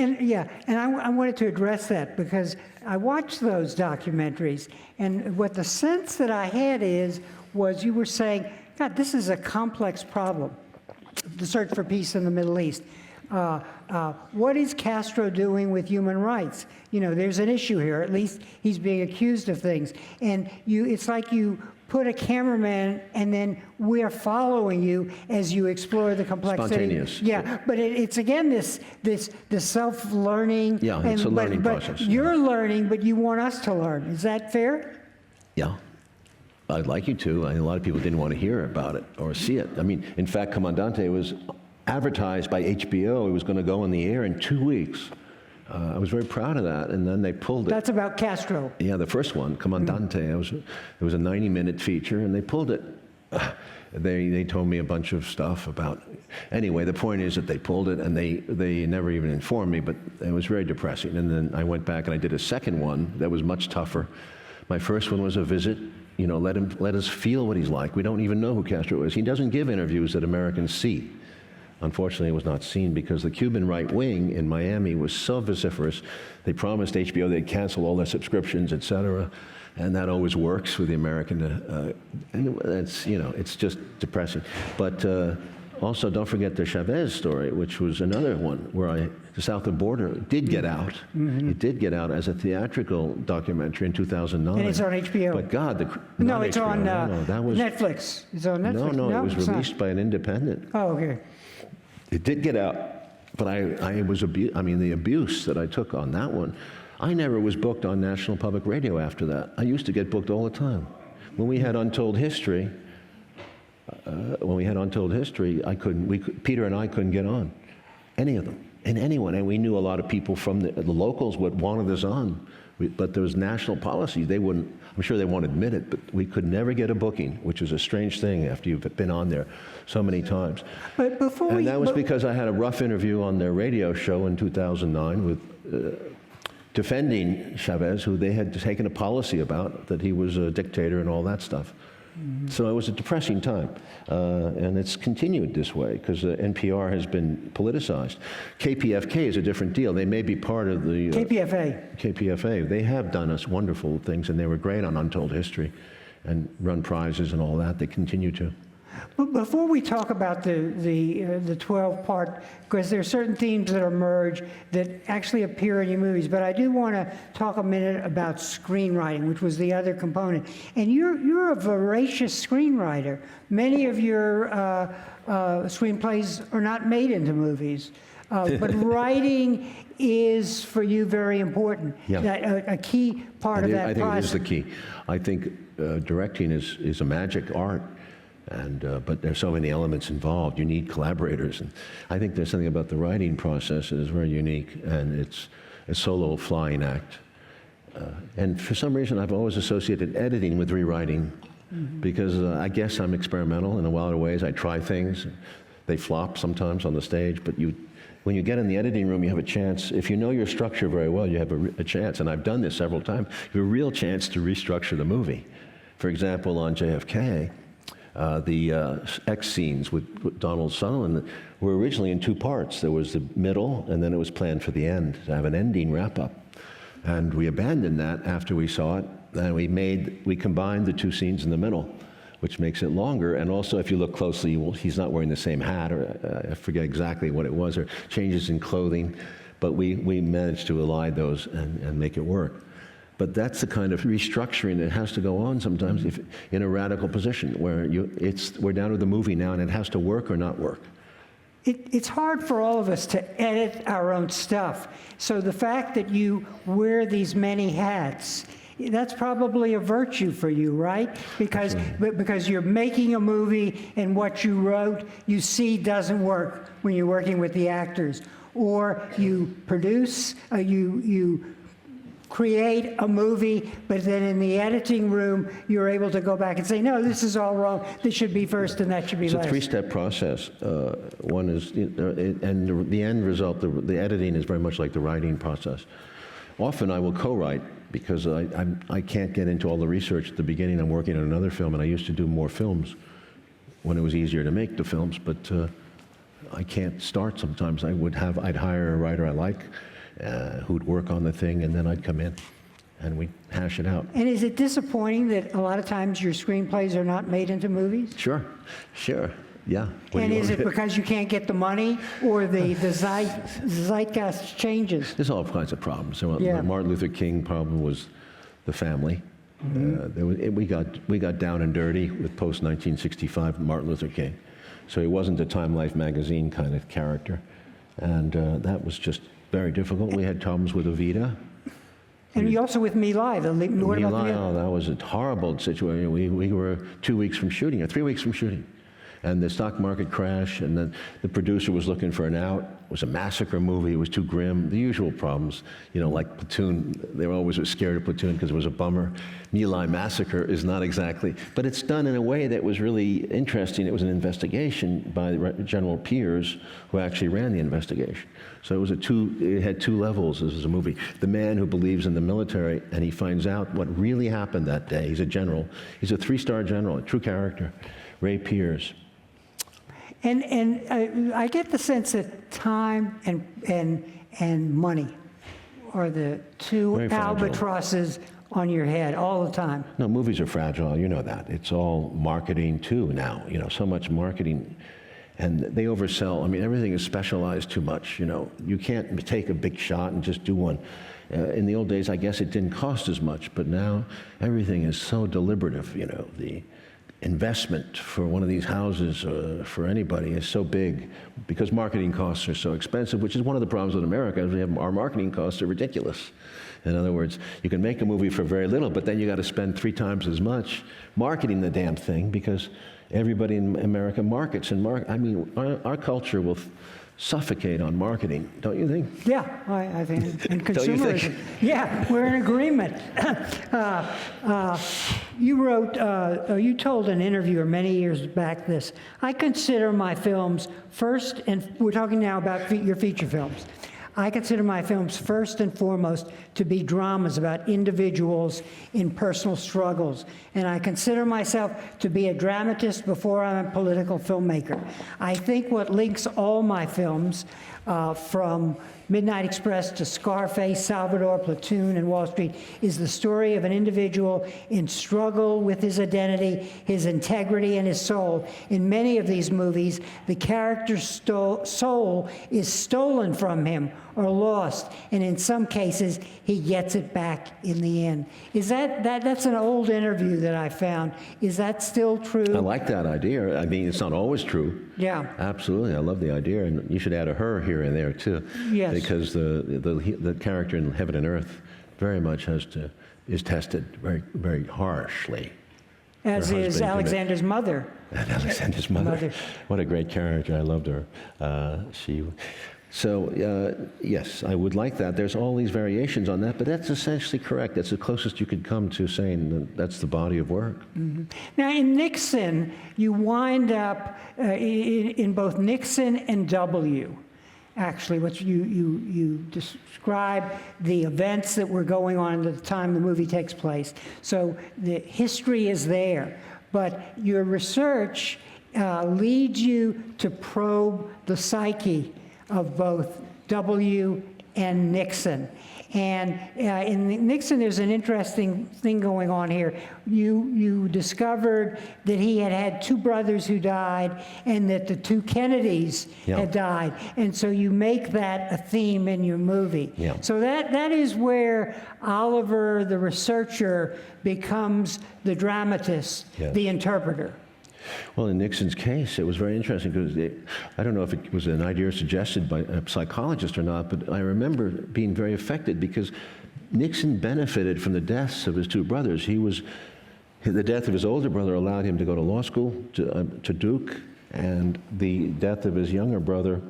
I wanted to address that because I watched those documentaries, and what the sense that I had was you were saying, God, this is a complex problem, the search for peace in the Middle East. What is Castro doing with human rights? You know, there's an issue here. At least he's being accused of things. And it's like you put a cameraman and then we're following you as you explore the complexity. Spontaneous. Yeah, but it's again this self-learning. Yeah, it's a learning process. You're learning, but you want us to learn. Is that fair? Yeah. I'd like you to. A lot of people didn't want to hear about it or see it. I mean, in fact, Comandante was advertised by HBO. It was going to go on the air in 2 weeks. I was very proud of that, and then they pulled it. That's about Castro. Yeah, the first one, Comandante. It was a 90-minute feature, and they pulled it. They told me a bunch of stuff about. Anyway, the point is that they pulled it, and they never even informed me. But it was very depressing. And then I went back and I did a second one that was much tougher. My first one was a visit. You know, let us feel what he's like. We don't even know who Castro is. He doesn't give interviews that Americans see. Unfortunately, it was not seen because the Cuban right wing in Miami was so vociferous. They promised HBO they'd cancel all their subscriptions, et cetera, and that always works with the American. And it's, you know, it's just depressing. But also, don't forget the Chavez story, which was another one where the south of the border did get out. Mm-hmm. It did get out as a theatrical documentary in 2009. And it's on HBO. But God, no, it's HBO, on that was, Netflix. It's on Netflix. No, it was released by an independent. Oh, okay. It did get out, but I was the abuse that I took on that one. I never was booked on National Public Radio after that. I used to get booked all the time. When we had Untold History, Peter and I couldn't get on, any of them, and anyone. And we knew a lot of people from the locals would wanted us on, but there was national policy. They wouldn't. I'm sure they won't admit it, but we could never get a booking, which is a strange thing after you've been on there so many times. But that was because I had a rough interview on their radio show in 2009 with defending Chavez, who they had taken a policy about, that he was a dictator and all that stuff. Mm-hmm. So it was a depressing time, and it's continued this way because NPR has been politicized. KPFK is a different deal. They may be part of the KPFA. They have done us wonderful things, and they were great on Untold History, and run prizes and all that. They continue to. But before we talk about the 12-part, because there are certain themes that emerge that actually appear in your movies, but I do want to talk a minute about screenwriting, which was the other component. And you're a voracious screenwriter. Many of your screenplays are not made into movies, but writing is for you very important. Yeah. A key part of that process. I think it is the key. I think directing is a magic art. But there's so many elements involved. You need collaborators. And I think there's something about the writing process that is very unique, and it's a solo flying act. And for some reason, I've always associated editing with rewriting, because I guess I'm experimental in a lot of ways. I try things. They flop sometimes on the stage, but when you get in the editing room, you have a chance. If you know your structure very well, you have a chance. And I've done this several times. You have a real chance to restructure the movie. For example, on JFK, the X scenes with Donald Sutherland were originally in 2 parts. There was the middle, and then it was planned for the end, to have an ending wrap-up. And we abandoned that after we saw it, and we combined the 2 scenes in the middle, which makes it longer. And also, if you look closely, he's not wearing the same hat, or I forget exactly what it was, or changes in clothing, but we managed to elide those and make it work. But that's the kind of restructuring that has to go on sometimes in a radical position where we're down to the movie now and it has to work or not work. It's hard for all of us to edit our own stuff. So the fact that you wear these many hats, that's probably a virtue for you, right? Because you're making a movie and what you wrote, you see doesn't work when you're working with the actors. Or you produce, you create a movie, but then in the editing room, you're able to go back and say, no, this is all wrong. This should be first and that should be last. It's a 3-step process. One is, and the end result, the editing is very much like the writing process. Often I will co-write because I can't get into all the research at the beginning. I'm working on another film, and I used to do more films when it was easier to make the films, but I can't start sometimes. I'd hire a writer I like, who'd work on the thing, and then I'd come in and we'd hash it out. And is it disappointing that a lot of times your screenplays are not made into movies? Sure, yeah. And is it because you can't get the money, or the zeitgeist changes? There's all kinds of problems. So the Martin Luther King problem was the family. We got down and dirty with post-1965 Martin Luther King. So he wasn't a Time Life magazine kind of character. And that was just very difficult. We had problems with Evita. And you also with My Lai. My Lai, oh, that was a horrible situation. We were 2 weeks from shooting, or 3 weeks from shooting. And the stock market crashed, and then the producer was looking for an out. It was a massacre movie. It was too grim. The usual problems, you know, like Platoon. They were always scared of Platoon because it was a bummer. My Lai Massacre is not exactly, but it's done in a way that was really interesting. It was an investigation by General Peers, who actually ran the investigation. So it was it had two levels. This is a movie. The man who believes in the military, and he finds out what really happened that day. He's a general. He's a 3-star general, a true character, Ray Peers. And I get the sense that time and money are the two Very fragile. albatrosses on your head all the time. No, movies are fragile, you know that. It's all marketing too now, you know, so much marketing. And they oversell. I mean, everything is specialized too much, you know. You can't take a big shot and just do one. In the old days, I guess it didn't cost as much, but now everything is so deliberative, you know. The investment for one of these houses for anybody is so big because marketing costs are so expensive, which is one of the problems with America. Is our marketing costs are ridiculous. In other words, you can make a movie for very little, but then you got to spend 3 times as much marketing the damn thing because everybody in America markets and I mean, our culture will suffocate on marketing, don't you think? Yeah, I think. And Don't you consumerism. think? Yeah, we're in agreement. You wrote, you told an interviewer many years back this, I consider my films first, and we're talking now about your feature films. I consider my films first and foremost to be dramas about individuals in personal struggles. And I consider myself to be a dramatist before I'm a political filmmaker. I think what links all my films, from Midnight Express to Scarface, Salvador, Platoon, and Wall Street, is the story of an individual in struggle with his identity, his integrity, and his soul. In many of these movies, the character's soul is stolen from him or lost, and in some cases, he gets it back in the end. Is that's an old interview that I found. Is that still true? I like that idea. I mean, it's not always true. Yeah. Absolutely, I love the idea, and you should add a her here and there too. Yes. Because the character in Heaven and Earth very much is tested very, very harshly. As is Alexander's mother. And Alexander's mother. What a great character. I loved her. Yes, I would like that. There's all these variations on that, but that's essentially correct. That's the closest you could come to saying that's the body of work. Mm-hmm. Now, in Nixon, you wind up in both Nixon and W. Actually, what you describe the events that were going on at the time the movie takes place. So the history is there, but your research leads you to probe the psyche of both W and Nixon. And in Nixon, there's an interesting thing going on here. You discovered that he had 2 brothers who died and that the 2 Kennedys had died. And so you make that a theme in your movie. Yeah. So that is where Oliver, the researcher, becomes the dramatist, the interpreter. Well, in Nixon's case, it was very interesting because I don't know if it was an idea suggested by a psychologist or not, but I remember being very affected because Nixon benefited from the deaths of his 2 brothers. The death of his older brother allowed him to go to law school, to Duke, and the death of his younger brother,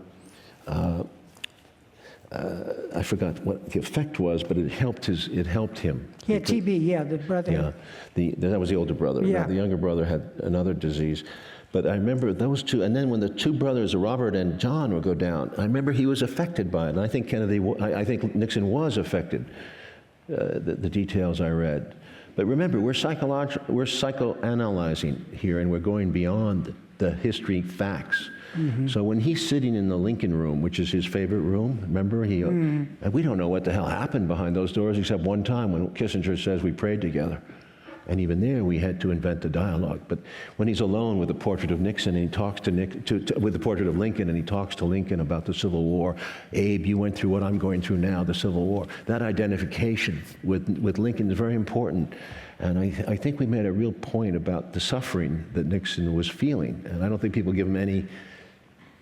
I forgot what the effect was, but it helped him. Yeah, TB, the brother. Yeah, that was the older brother. Yeah. The younger brother had another disease. But I remember those 2, and then when the 2 brothers, Robert and John, would go down, I remember he was affected by it. And I think I think Nixon was affected, the details I read. But remember, we're psychoanalyzing here, and we're going beyond the history facts. Mm-hmm. So when he's sitting in the Lincoln room, which is his favorite room, remember, we don't know what the hell happened behind those doors except one time when Kissinger says we prayed together. And even there, we had to invent the dialogue. But when he's alone with the portrait of Nixon, and he talks to with the portrait of Lincoln, and he talks to Lincoln about the Civil War, Abe, you went through what I'm going through now, the Civil War. That identification with Lincoln is very important. And I think we made a real point about the suffering that Nixon was feeling. And I don't think people give him any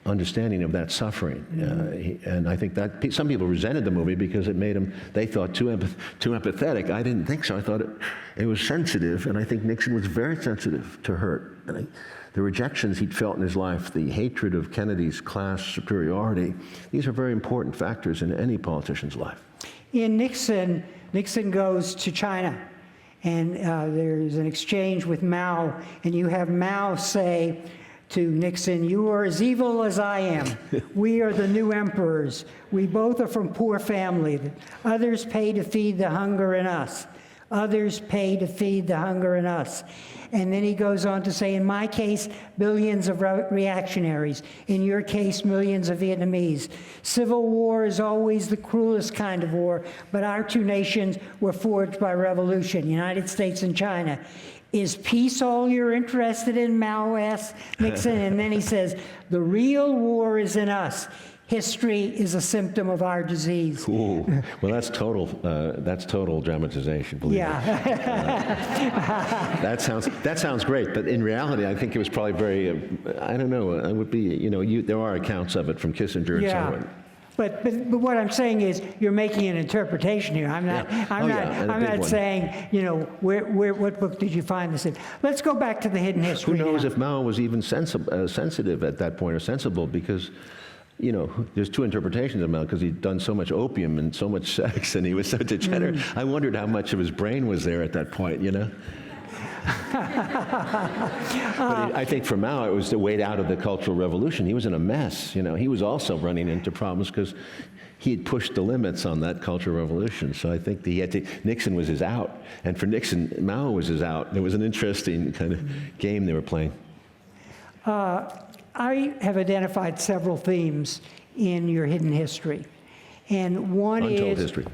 understanding of that suffering. And I think that some people resented the movie because it made them, they thought, too empathetic. I didn't think so. I thought it was sensitive, and I think Nixon was very sensitive to hurt. And the rejections he'd felt in his life, the hatred of Kennedy's class superiority, these are very important factors in any politician's life. In Nixon goes to China, and there's an exchange with Mao, and you have Mao say to Nixon, "You are as evil as I am. We are the new emperors. We both are from poor families. Others pay to feed the hunger in us. Others pay to feed the hunger in us." And then he goes on to say, in my case, billions of reactionaries. In your case, millions of Vietnamese. Civil war is always the cruelest kind of war, but our two nations were forged by revolution, United States and China. Is peace all you're interested in, Mao asks Nixon, and then he says, the real war is in us. History is a symptom of our disease. Ooh. Well, that's total dramatization, believe me. That sounds great, but in reality, I think it was probably very, I don't know, it would be, there are accounts of it from Kissinger and so on. But what I'm saying is, you're making an interpretation here. I'm not saying, what book did you find this in? Let's go back to the hidden history. Who knows now. if Mao was even sensitive at that point, or sensible, because, there's two interpretations of Mao, because he'd done so much opium and so much sex, and he was so degenerate. I wondered how much of his brain was there at that point, But I think for Mao, it was the way out of the Cultural Revolution. He was in a mess. He was also running into problems because he had pushed the limits on that Cultural Revolution. So I think Nixon was his out. And for Nixon, Mao was his out. It was an interesting kind of game they were playing. I have identified several themes in your hidden history. And one Untold is History.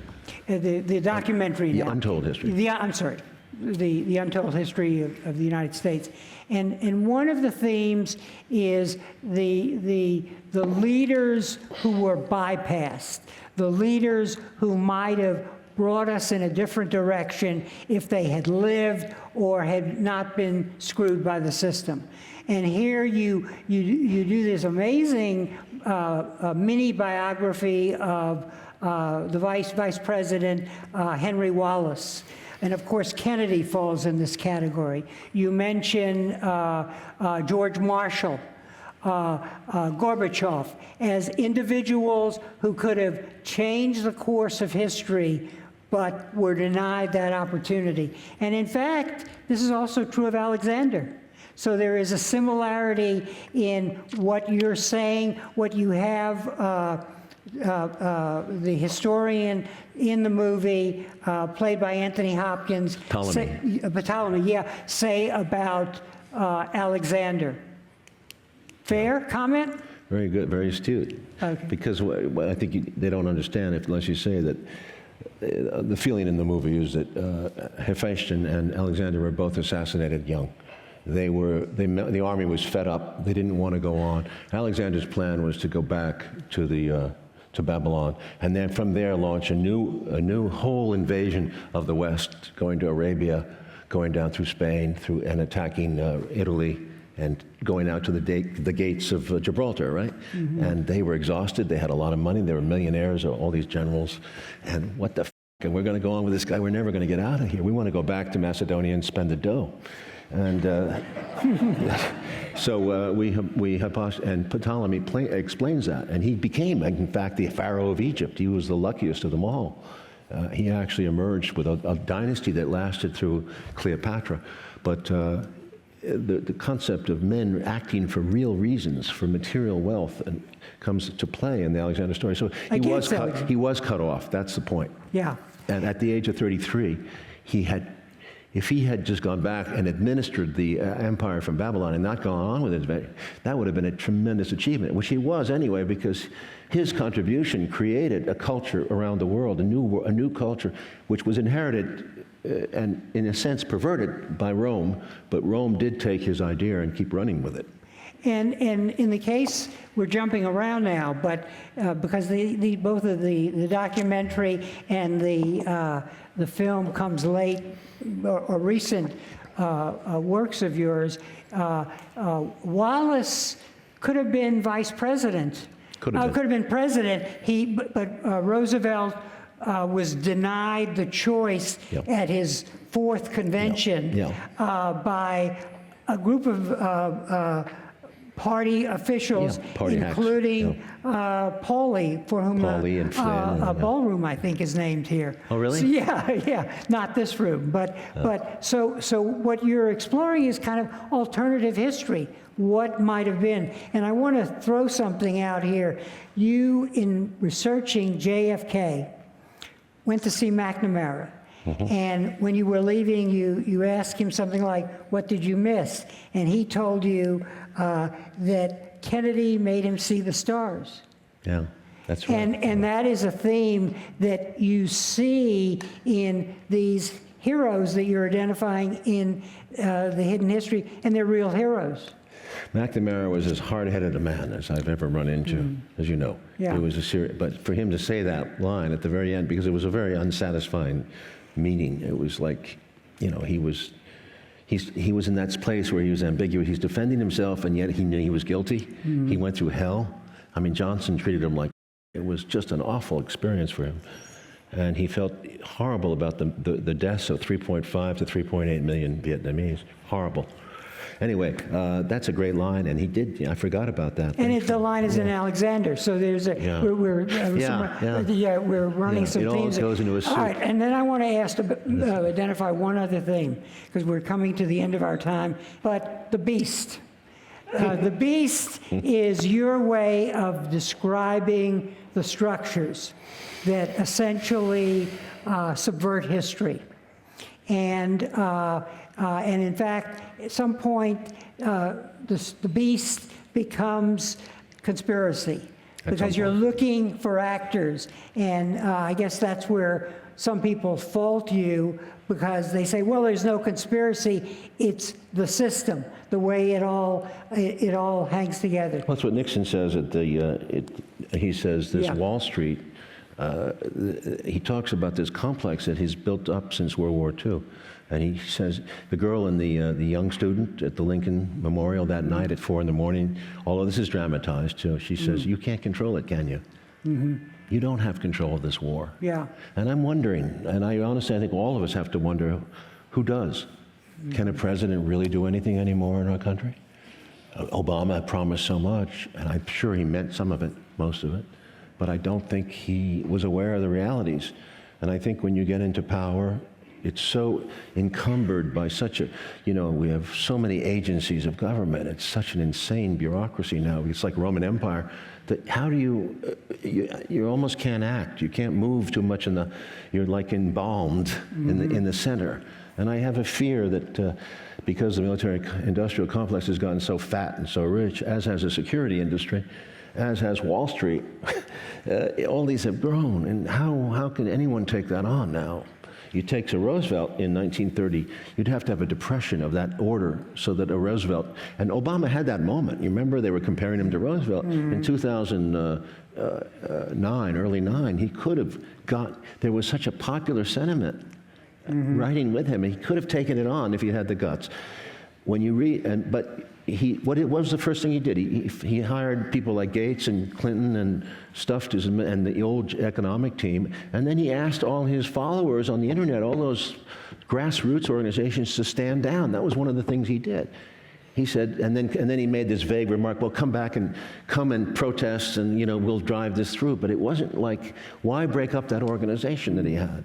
The documentary. The Untold History. I'm sorry. The Untold History of the United States. And one of the themes is the leaders who were bypassed, the leaders who might have brought us in a different direction if they had lived or had not been screwed by the system. And here you do this amazing mini biography of the Vice President Henry Wallace. And of course, Kennedy falls in this category. You mention George Marshall, Gorbachev, as individuals who could have changed the course of history, but were denied that opportunity. And in fact, this is also true of Alexander. So there is a similarity in what you're saying, what you have the historian in the movie, played by Anthony Hopkins, Ptolemy, say about Alexander. Fair comment? Very good, very astute. Okay. Because I think they don't understand unless you say that the feeling in the movie is that Hephaestion and Alexander were both assassinated young. The army was fed up. They didn't want to go on. Alexander's plan was to go back to Babylon, and then from there launch a new whole invasion of the West, going to Arabia, going down through Spain, and attacking Italy, and going out to the gates of Gibraltar, right? Mm-hmm. And they were exhausted. They had a lot of money. They were millionaires, all these generals. And what the f***? And we're going to go on with this guy. We're never going to get out of here. We want to go back to Macedonia and spend the dough. And so and Ptolemy explains that, and he became, in fact, the pharaoh of Egypt. He was the luckiest of them all. He actually emerged with a dynasty that lasted through Cleopatra. But the concept of men acting for real reasons, for material wealth, comes to play in the Alexander story. So he was cut off. That's the point. Yeah. And at the age of 33, if he had just gone back and administered the empire from Babylon and not gone on with it, that would have been a tremendous achievement, which he was anyway, because his contribution created a culture around the world, a new culture, which was inherited and in a sense perverted by Rome, but Rome did take his idea and keep running with it. And in the case, we're jumping around now, but because both of the documentary and the film comes late or recent works of yours, Wallace could have been vice president. Could have been president. But Roosevelt was denied the choice at his fourth convention by a group of party officials, including Pauly, for whom ballroom, I think, is named here. Oh, really? So, yeah, not this room, but so what you're exploring is kind of alternative history, what might have been. And I want to throw something out here. You, in researching JFK, went to see McNamara. And when you were leaving, you asked him something like, what did you miss? And he told you that Kennedy made him see the stars. Yeah, that's right. And that is a theme that you see in these heroes that you're identifying in the hidden history, and they're real heroes. McNamara was as hard-headed a man as I've ever run into, as you know. Yeah. It was but for him to say that line at the very end, because it was a very unsatisfying meeting. It was like, you know, he was in that place where he was ambiguous. He's defending himself, and yet he knew he was guilty. He went through hell. I mean, Johnson treated him like it was just an awful experience for him. And he felt horrible about the deaths of 3.5 to 3.8 million Vietnamese. Horrible. Anyway, that's a great line, and he did. I forgot about that. And the line is in Alexander, so there's a we're running some themes. It all goes into a soup. All right, and then I want to ask to identify one other thing, because we're coming to the end of our time. But the beast. The beast is your way of describing the structures that essentially subvert history. And in fact, at some point, the beast becomes conspiracy, because you're looking for actors. And I guess that's where some people fault you, because they say, well, there's no conspiracy, it's the system, the way it all hangs together. Well, that's what Nixon says at he says this Wall Street, he talks about this complex that he's built up since World War II. And he says, the girl and the young student at the Lincoln Memorial that night at 4 in the morning, although this is dramatized too, she says, you can't control it, can you? You don't have control of this war. Yeah. And I'm wondering, and I honestly, I think all of us have to wonder, who does? Can a president really do anything anymore in our country? Obama promised so much, and I'm sure he meant some of it, most of it, but I don't think he was aware of the realities. And I think when you get into power, it's so encumbered by such a, we have so many agencies of government. It's such an insane bureaucracy now. It's like Roman Empire. That how do you almost can't act. You can't move too much you're like embalmed in the center. And I have a fear that because the military-industrial complex has gotten so fat and so rich, as has the security industry, as has Wall Street, all these have grown. And how can anyone take that on now? You take to Roosevelt in 1930, you'd have to have a depression of that order so that a Roosevelt, and Obama had that moment. You remember they were comparing him to Roosevelt. In 2009, early 9, he could have there was such a popular sentiment writing with him. He could have taken it on if he had the guts. When you read, but what was the first thing he did? He hired people like Gates and Clinton and stuffed and the old economic team, and then he asked all his followers on the internet, all those grassroots organizations, to stand down. That was one of the things he did. He said, and then he made this vague remark, well, come and protest, and we'll drive this through. But it wasn't like, why break up that organization that he had?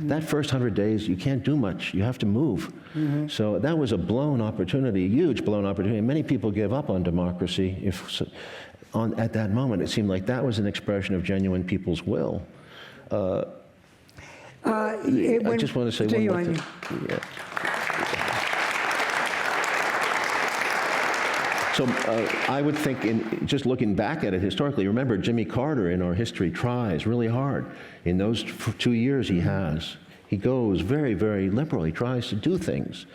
That first 100 days, you can't do much. You have to move. So that was a blown opportunity, a huge blown opportunity. Many people give up on democracy at that moment. It seemed like that was an expression of genuine people's will. I just want to say one more thing. Yeah. So I would think, just looking back at it historically, remember Jimmy Carter in our history tries really hard. In those 2 years he has, He goes very, very liberal. He tries to do things,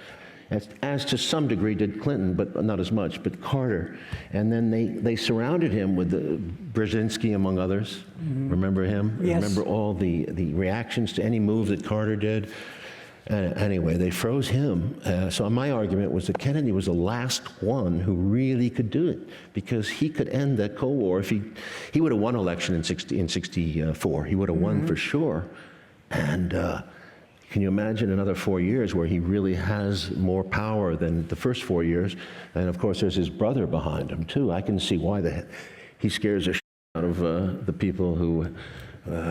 as to some degree did Clinton, but not as much, but Carter. And then they surrounded him with Brzezinski, among others. Remember him? Yes. Remember all the reactions to any move that Carter did? Anyway, they froze him. So my argument was that Kennedy was the last one who really could do it, because he could end that Cold War. If he would have won election in 64, he would have won for sure. And can you imagine another 4 years where he really has more power than the first 4 years? And of course, there's his brother behind him too. I can see why he scares the shit out of the people who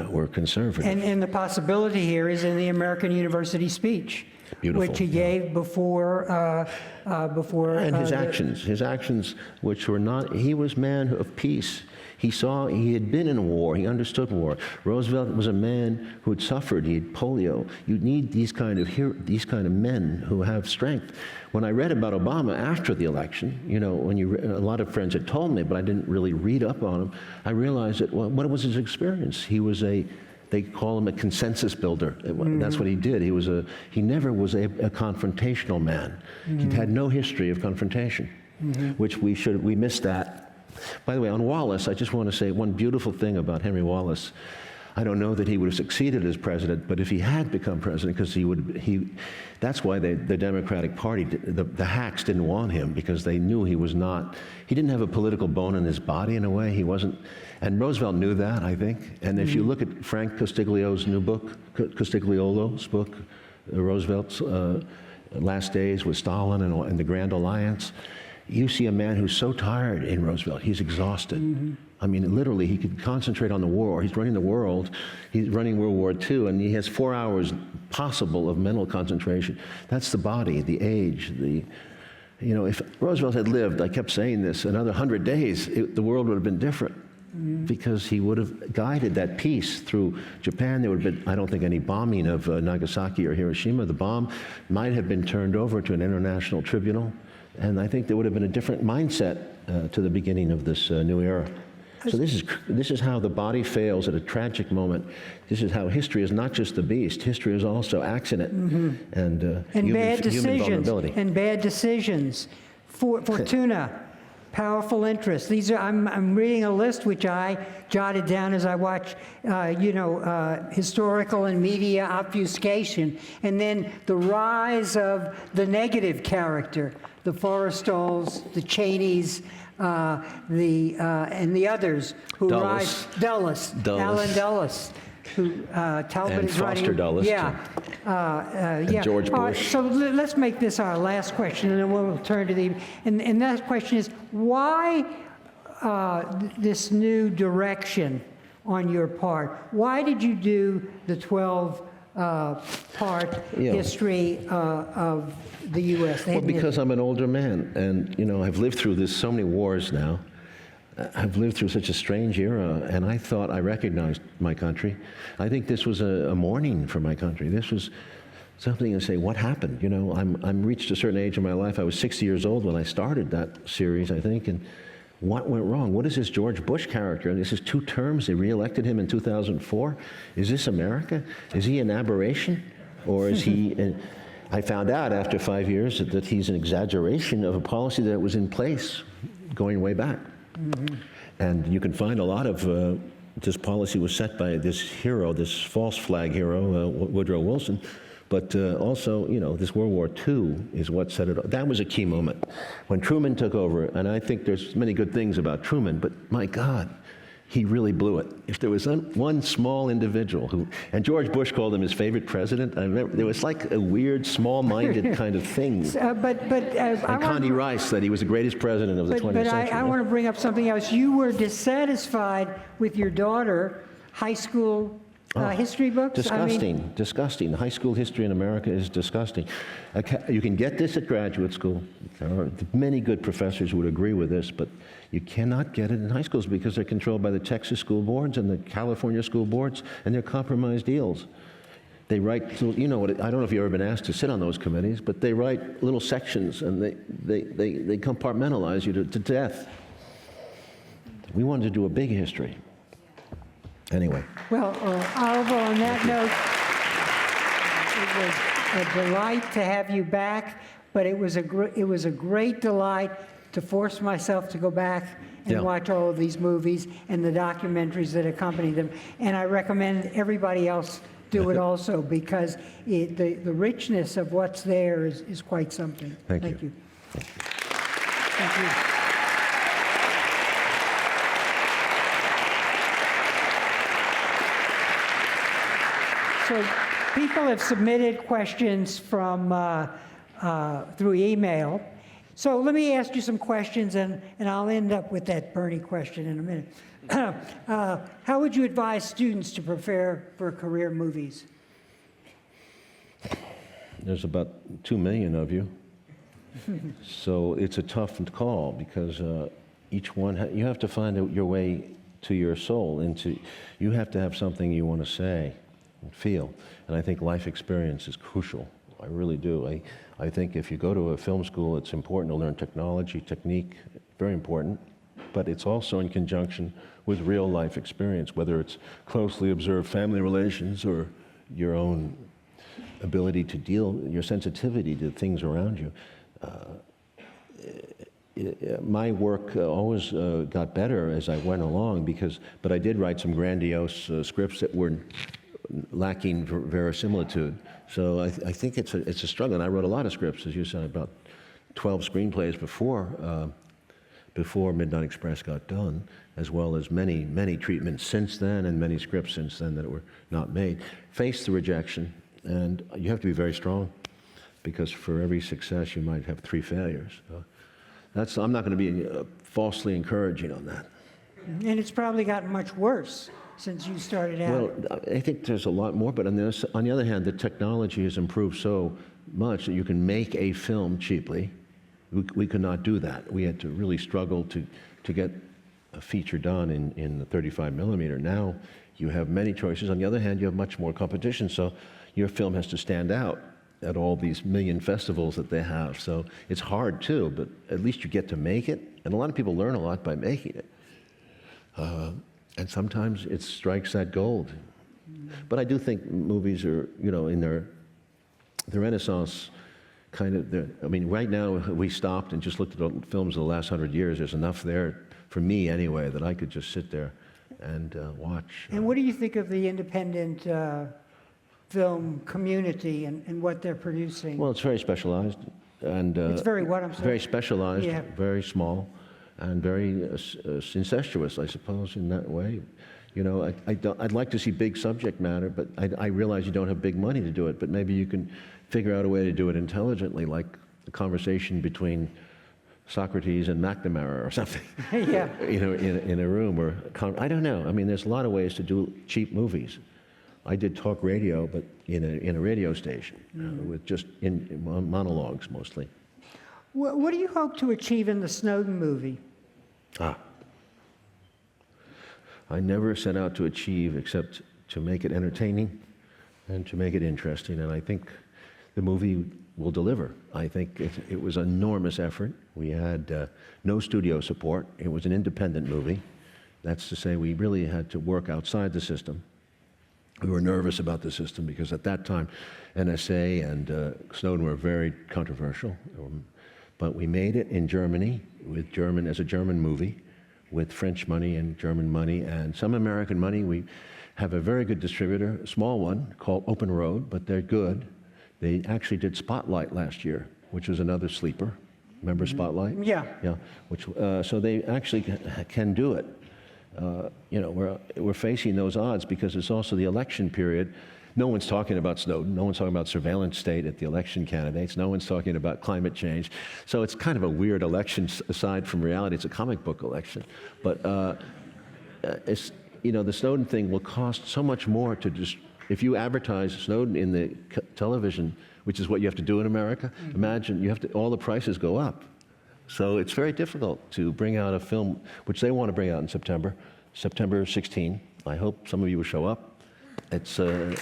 were conservative. And the possibility here is in the American University speech, Beautiful, which he gave before. And his actions, which were not, he was man of peace. He had been in a war, he understood war. Roosevelt was a man who had suffered, he had polio. You need these kind of men who have strength. When I read about Obama after the election, you know, a lot of friends had told me, but I didn't really read up on him, I realized that, well, what was his experience? He was they call him a consensus builder. That's what he did. He never was a confrontational man. He had no history of confrontation, which we missed that. By the way, on Wallace, I just want to say one beautiful thing about Henry Wallace. I don't know that he would have succeeded as president, but if he had become president, because that's why the Democratic Party, the hacks didn't want him, because they knew he didn't have a political bone in his body in a way. He wasn't, and Roosevelt knew that, I think. And if you look at Frank Castiglio's new book, Castigliolo's book, Roosevelt's Last Days with Stalin and the Grand Alliance, you see a man who's so tired in Roosevelt. He's exhausted. I mean, literally, he could concentrate on the war. He's running the world. He's running World War II, and he has 4 hours possible of mental concentration. That's the body, the age, if Roosevelt had lived, I kept saying this, another 100 days, the world would have been different, because he would have guided that peace through Japan. There would have been, I don't think, any bombing of Nagasaki or Hiroshima. The bomb might have been turned over to an international tribunal. And I think there would have been a different mindset to the beginning of this new era. So this is how the body fails at a tragic moment. This is how history is not just the beast. History is also accident and human vulnerability. And bad decisions. Fortuna, powerful interests. These are. I'm reading a list which I jotted down as I watched, historical and media obfuscation, and then the rise of the negative character. The Forrestalls, the Cheneys, and the others who rise. Dulles. Alan Dulles, who Talbot and is Foster writing. Dulles. And George Bush. So let's make this our last question, and then we'll turn to the. And that question is, why this new direction on your part? Why did you do the 12-part history of the U.S.? Well, because I'm an older man, and I've lived through so many wars now. I've lived through such a strange era, and I thought I recognized my country. I think this was a mourning for my country. This was something to say, what happened? I'm reached a certain age in my life. I was 60 years old when I started that series, I think, and what went wrong? What is this George Bush character? And this is 2 terms. They reelected him in 2004. Is this America? Is he an aberration? Or is he... I found out after 5 years that he's an exaggeration of a policy that was in place going way back. And you can find a lot of this policy was set by this hero, this false flag hero, Woodrow Wilson. But also, this World War II is what set it up. That was a key moment when Truman took over. And I think there's many good things about Truman, but my God, he really blew it. If there was one small individual and George Bush called him his favorite president. I remember there was like a weird, small-minded kind of thing. And Condi Rice said he was the greatest president of the 20th century. But I want to bring up something else. You were dissatisfied with your daughter, high school history books? Disgusting, disgusting. High school history in America is disgusting. You can get this at graduate school. There are many good professors who would agree with this, but you cannot get it in high schools because they're controlled by the Texas school boards and the California school boards, and they're compromised deals. They write, I don't know if you've ever been asked to sit on those committees, but they write little sections, and they compartmentalize you to death. We wanted to do a big history. Anyway. Well, Oliver, on that note, It was a delight to have you back, but it was a great delight to force myself to go back and watch all of these movies and the documentaries that accompany them. And I recommend everybody else do it also, because the richness of what's there is quite something. Thank you. Thank you. So people have submitted questions from through email. So let me ask you some questions, and I'll end up with that Bernie question in a minute. How would you advise students to prepare for career movies? There's about 2 million of you. So it's a tough call, because each one, you have to find your way to your soul. You have to have something you want to say and feel. And I think life experience is crucial. I really do. I think if you go to a film school, it's important to learn technology, technique, very important. But it's also in conjunction with real life experience, whether it's closely observed family relations or your own ability to deal, your sensitivity to things around you. My work always got better as I went along, but I did write some grandiose scripts that were lacking verisimilitude. So I think it's a struggle. And I wrote a lot of scripts, as you said, about 12 screenplays before Midnight Express got done, as well as many treatments since then, and many scripts since then that were not made. Face the rejection, and you have to be very strong, because for every success you might have 3 failures. So I'm not going to be falsely encouraging on that. And it's probably gotten much worse since you started out. Well, I think there's a lot more, but on the other hand, the technology has improved so much that you can make a film cheaply. We could not do that. We had to really struggle to get a feature done in the 35 millimeter. Now you have many choices. On the other hand, you have much more competition, so your film has to stand out at all these million festivals that they have. So it's hard too, but at least you get to make it. And a lot of people learn a lot by making it. And sometimes it strikes that gold. But I do think movies are, in their renaissance, kind of, I mean, right now we stopped and just looked at the films of the last 100 years. There's enough there, for me anyway, that I could just sit there and watch. And what do you think of the independent film community and what they're producing? Well, it's very specialized. And it's very what, I'm sorry? Very specialized, Yeah. very small, and very incestuous, I suppose, in that way. I'd like to see big subject matter, but I realize you don't have big money to do it, but maybe you can figure out a way to do it intelligently, like the conversation between Socrates and McNamara or something. Yeah. In a room, or I don't know. I mean, there's a lot of ways to do cheap movies. I did talk radio, but in a radio station, with just in monologues mostly. What do you hope to achieve in the Snowden movie? I never set out to achieve except to make it entertaining and to make it interesting, and I think the movie will deliver. I think it was an enormous effort. We had no studio support. It was an independent movie. That's to say, we really had to work outside the system. We were nervous about the system because at that time, NSA and Snowden were very controversial. But we made it in Germany as a German movie, with French money and German money and some American money. We have a very good distributor, a small one called Open Road, but they're good. They actually did Spotlight last year, which was another sleeper. Remember Spotlight? Yeah. Yeah. So they actually can do it. We're facing those odds because it's also the election period. No one's talking about Snowden. No one's talking about surveillance state at the election candidates. No one's talking about climate change. So it's kind of a weird election aside from reality. It's a comic book election. But the Snowden thing will cost so much more to just, if you advertise Snowden in the television, which is what you have to do in America, imagine all the prices go up. So it's very difficult to bring out a film, which they want to bring out in September 16. I hope some of you will show up. It's a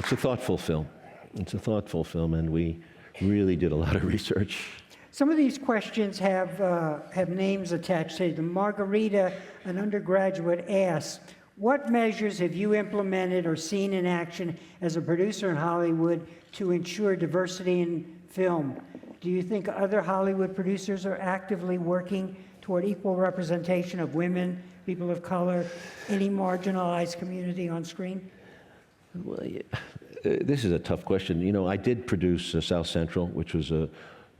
thoughtful film. It's a thoughtful film, and we really did a lot of research. Some of these questions have names attached to them. Margarita, an undergraduate, asks, What measures have you implemented or seen in action as a producer in Hollywood to ensure diversity in film? Do you think other Hollywood producers are actively working toward equal representation of women, people of color, any marginalized community on screen? Well, this is a tough question. You know, I did produce South Central, which was a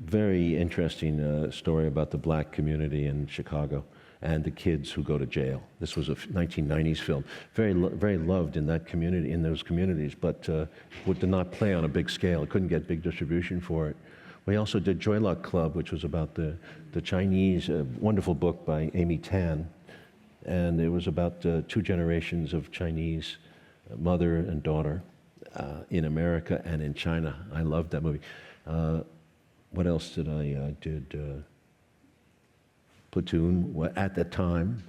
very interesting story about the black community in Chicago and the kids who go to jail. This was a 1990s film, very loved in that community, in those communities, but did not play on a big scale. It couldn't get big distribution for it. We also did Joy Luck Club, which was about the Chinese, wonderful book by Amy Tan, and it was about 2 generations of Chinese mother and daughter in America and in China. I loved that movie. What else did I did? Platoon, at that time,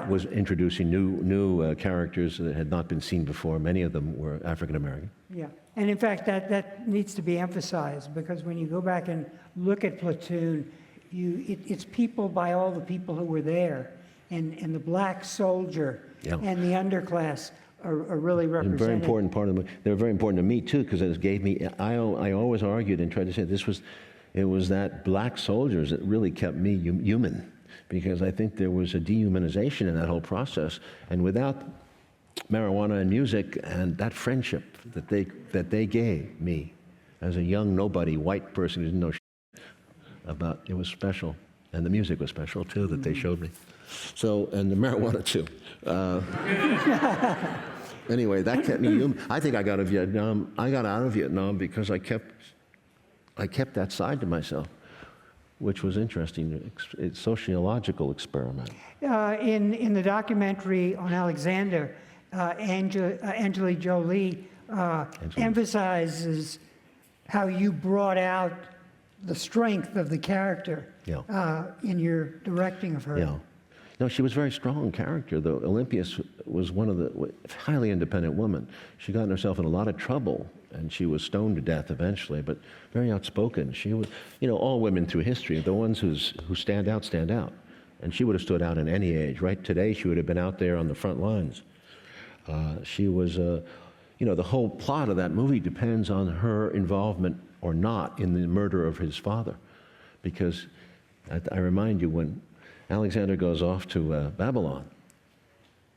was introducing new characters that had not been seen before. Many of them were African American. Yeah, and in fact, that needs to be emphasized, because when you go back and look at Platoon, it's people by all the people who were there, and the black soldier and the underclass are really represented. Very important part of the movie. They were very important to me too, because it gave me. I always argued and tried to say it was that black soldiers that really kept me human, because I think there was a dehumanization in that whole process, and without marijuana and music and that friendship that they gave me as a young nobody white person who didn't know about, it was special, and the music was special too that they showed me. So, and the marijuana too. Anyway, that kept me human. I think I got out of Vietnam. I got out of Vietnam because I kept that side to myself, which was interesting. It's a sociological experiment. In the documentary on Alexander, Angela Jolie emphasizes how you brought out the strength of the character in your directing of her. Yeah. No, she was a very strong character, though. Olympias was one of the highly independent women. She got herself in a lot of trouble, and she was stoned to death eventually, but very outspoken. She was, you know, all women through history, the ones who stand out, stand out. And she would have stood out in any age. Right today, she would have been out there on the front lines. She was, you know, the whole plot of that movie depends on her involvement or not in the murder of his father. Because I remind you, when Alexander goes off to Babylon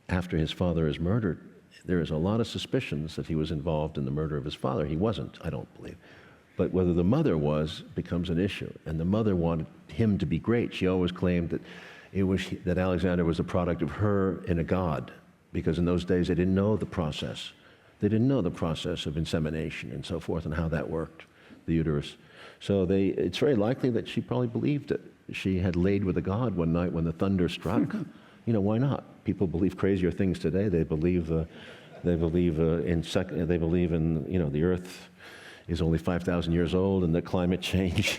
after his father is murdered, there is a lot of suspicions that he was involved in the murder of his father. He wasn't, I don't believe. But whether the mother was becomes an issue. And the mother wanted him to be great. She always claimed that that Alexander was a product of her and a god, because in those days they didn't know the process. They didn't know the process of insemination and so forth and how that worked, the uterus. So it's very likely that she probably believed it. She had laid with a god one night when the thunder struck. You know, why not? People believe crazier things today. They believe in, you know, the Earth is only 5,000 years old and that climate change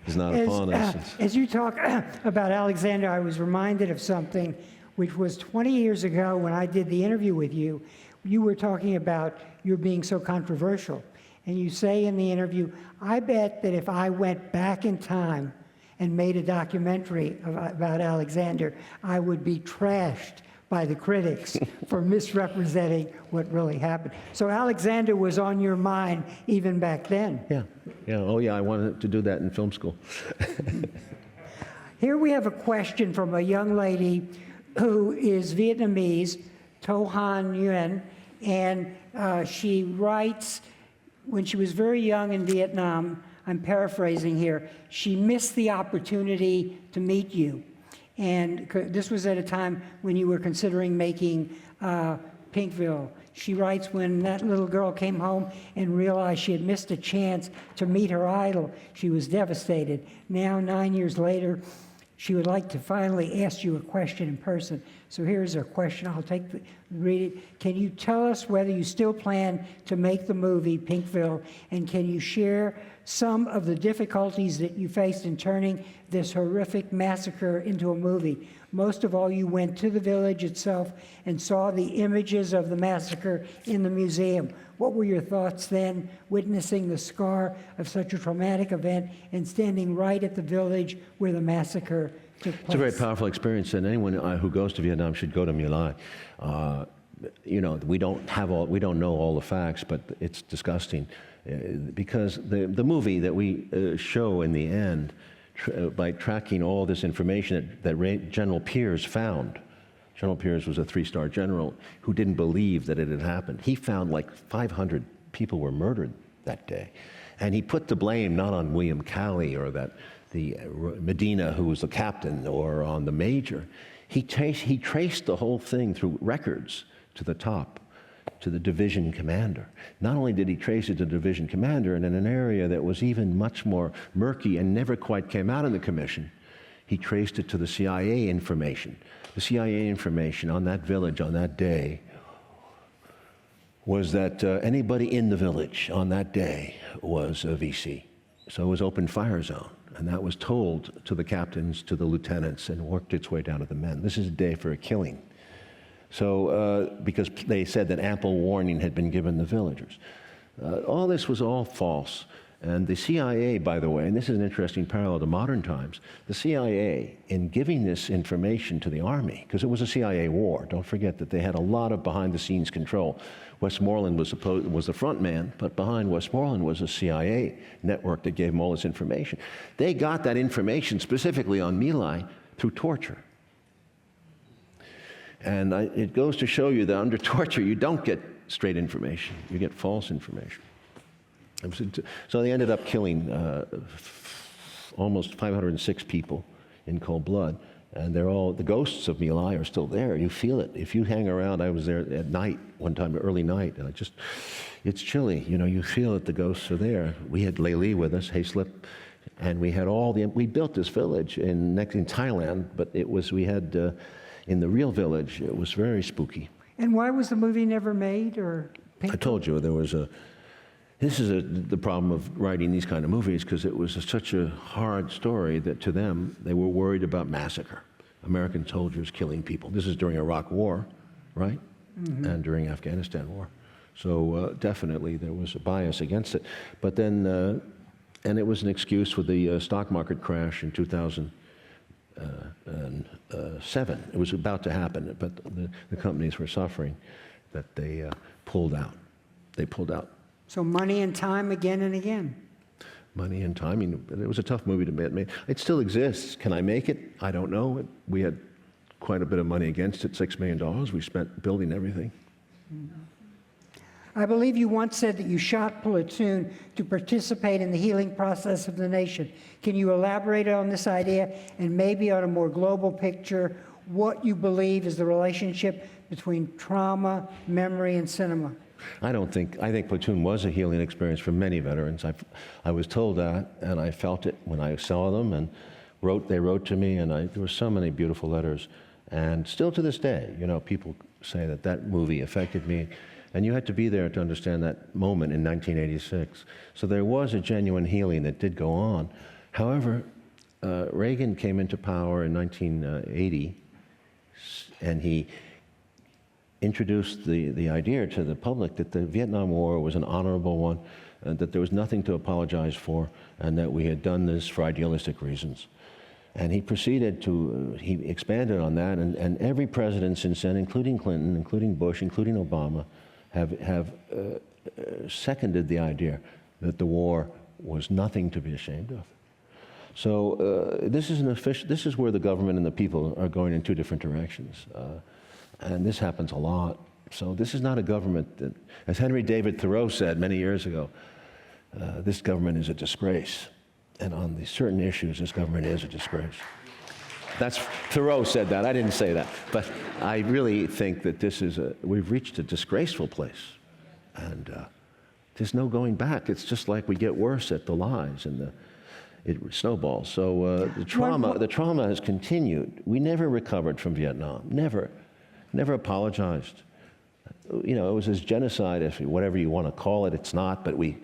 is not upon us. As you talk about Alexander, I was reminded of something which was 20 years ago when I did the interview with you. You were talking about you being so controversial. And you say in the interview, I bet that if I went back in time and made a documentary about Alexander, I would be trashed by the critics for misrepresenting what really happened. So Alexander was on your mind even back then. Yeah. Oh yeah, I wanted to do that in film school. Here we have a question from a young lady who is Vietnamese, To Han Nguyen, and she writes, when she was very young in Vietnam, I'm paraphrasing here, she missed the opportunity to meet you. And this was at a time when you were considering making Pinkville. She writes, when that little girl came home and realized she had missed a chance to meet her idol, she was devastated. Now, 9 years later, she would like to finally ask you a question in person. So here's her question. I'll read it. Can you tell us whether you still plan to make the movie Pinkville, and can you share some of the difficulties that you faced in turning this horrific massacre into a movie? Most of all, you went to the village itself and saw the images of the massacre in the museum. What were your thoughts then, witnessing the scar of such a traumatic event and standing right at the village where the massacre took place? It's a very powerful experience, and anyone who goes to Vietnam should go to My Lai. you know, we don't know all the facts, but it's disgusting because the movie that we show in the end, by tracking all this information that General Pierce found. General Pierce was a 3-star general who didn't believe that it had happened. He found like 500 people were murdered that day. And he put the blame not on William Calley or the Medina, who was the captain, or on the major. He traced the whole thing through records to the top, to the division commander. Not only did he trace it to the division commander, and in an area that was even much more murky and never quite came out in the commission, he traced it to the CIA information. The CIA information on that village on that day was that anybody in the village on that day was a VC. So it was open fire zone. And that was told to the captains, to the lieutenants, and worked its way down to the men. This is a day for a killing. So, because they said that ample warning had been given the villagers. All this was all false. And the CIA, by the way, and this is an interesting parallel to modern times, the CIA, in giving this information to the Army, because it was a CIA war, don't forget that they had a lot of behind-the-scenes control. Westmoreland was the front man, but behind Westmoreland was a CIA network that gave them all this information. They got that information specifically on My Lai through torture. And it goes to show you that under torture, you don't get straight information. You get false information. So they ended up killing almost 506 people in cold blood. And they're all, the ghosts of My Lai are still there. You feel it. If you hang around, I was there at night, one time, early night, and it's chilly. You know, you feel that the ghosts are there. We had Lei Li with us, Hayslip, and we had we built this village in Thailand, but we had, in the real village, it was very spooky. And why was the movie never made or painted? I told you, this is the problem of writing these kind of movies, because it was such a hard story that to them, they were worried about massacre. American soldiers killing people. This is during Iraq War, right? Mm-hmm. And during Afghanistan War. So definitely there was a bias against it. But then, and it was an excuse with the stock market crash in 2007. It was about to happen, but the companies were suffering, that they pulled out. They pulled out. So money and time again and again. Money and time. I mean, it was a tough movie to make. It still exists. Can I make it? I don't know. We had quite a bit of money against it, $6 million. We spent building everything. I believe you once said that you shot Platoon to participate in the healing process of the nation. Can you elaborate on this idea and maybe on a more global picture, what you believe is the relationship between trauma, memory, and cinema? I think Platoon was a healing experience for many veterans. I was told that, and I felt it when I saw them, and they wrote to me, and there were so many beautiful letters. And still to this day, you know, people say that movie affected me, and you had to be there to understand that moment in 1986. So there was a genuine healing that did go on. However, Reagan came into power in 1980, and he introduced the idea to the public that the Vietnam War was an honorable one, and that there was nothing to apologize for, and that we had done this for idealistic reasons. And he proceeded he expanded on that, and every president since then, including Clinton, including Bush, including Obama, have seconded the idea that the war was nothing to be ashamed of. So this is where the government and the people are going in two different directions. And this happens a lot. So this is not a government that, as Henry David Thoreau said many years ago, this government is a disgrace. And on these certain issues, this government is a disgrace. Thoreau said that, I didn't say that. But I really think that we've reached a disgraceful place. And there's no going back. It's just like we get worse at the lies and it snowballs. So the trauma has continued. We never recovered from Vietnam, never apologized. You know, it was as genocide, whatever you want to call it. It's not, but we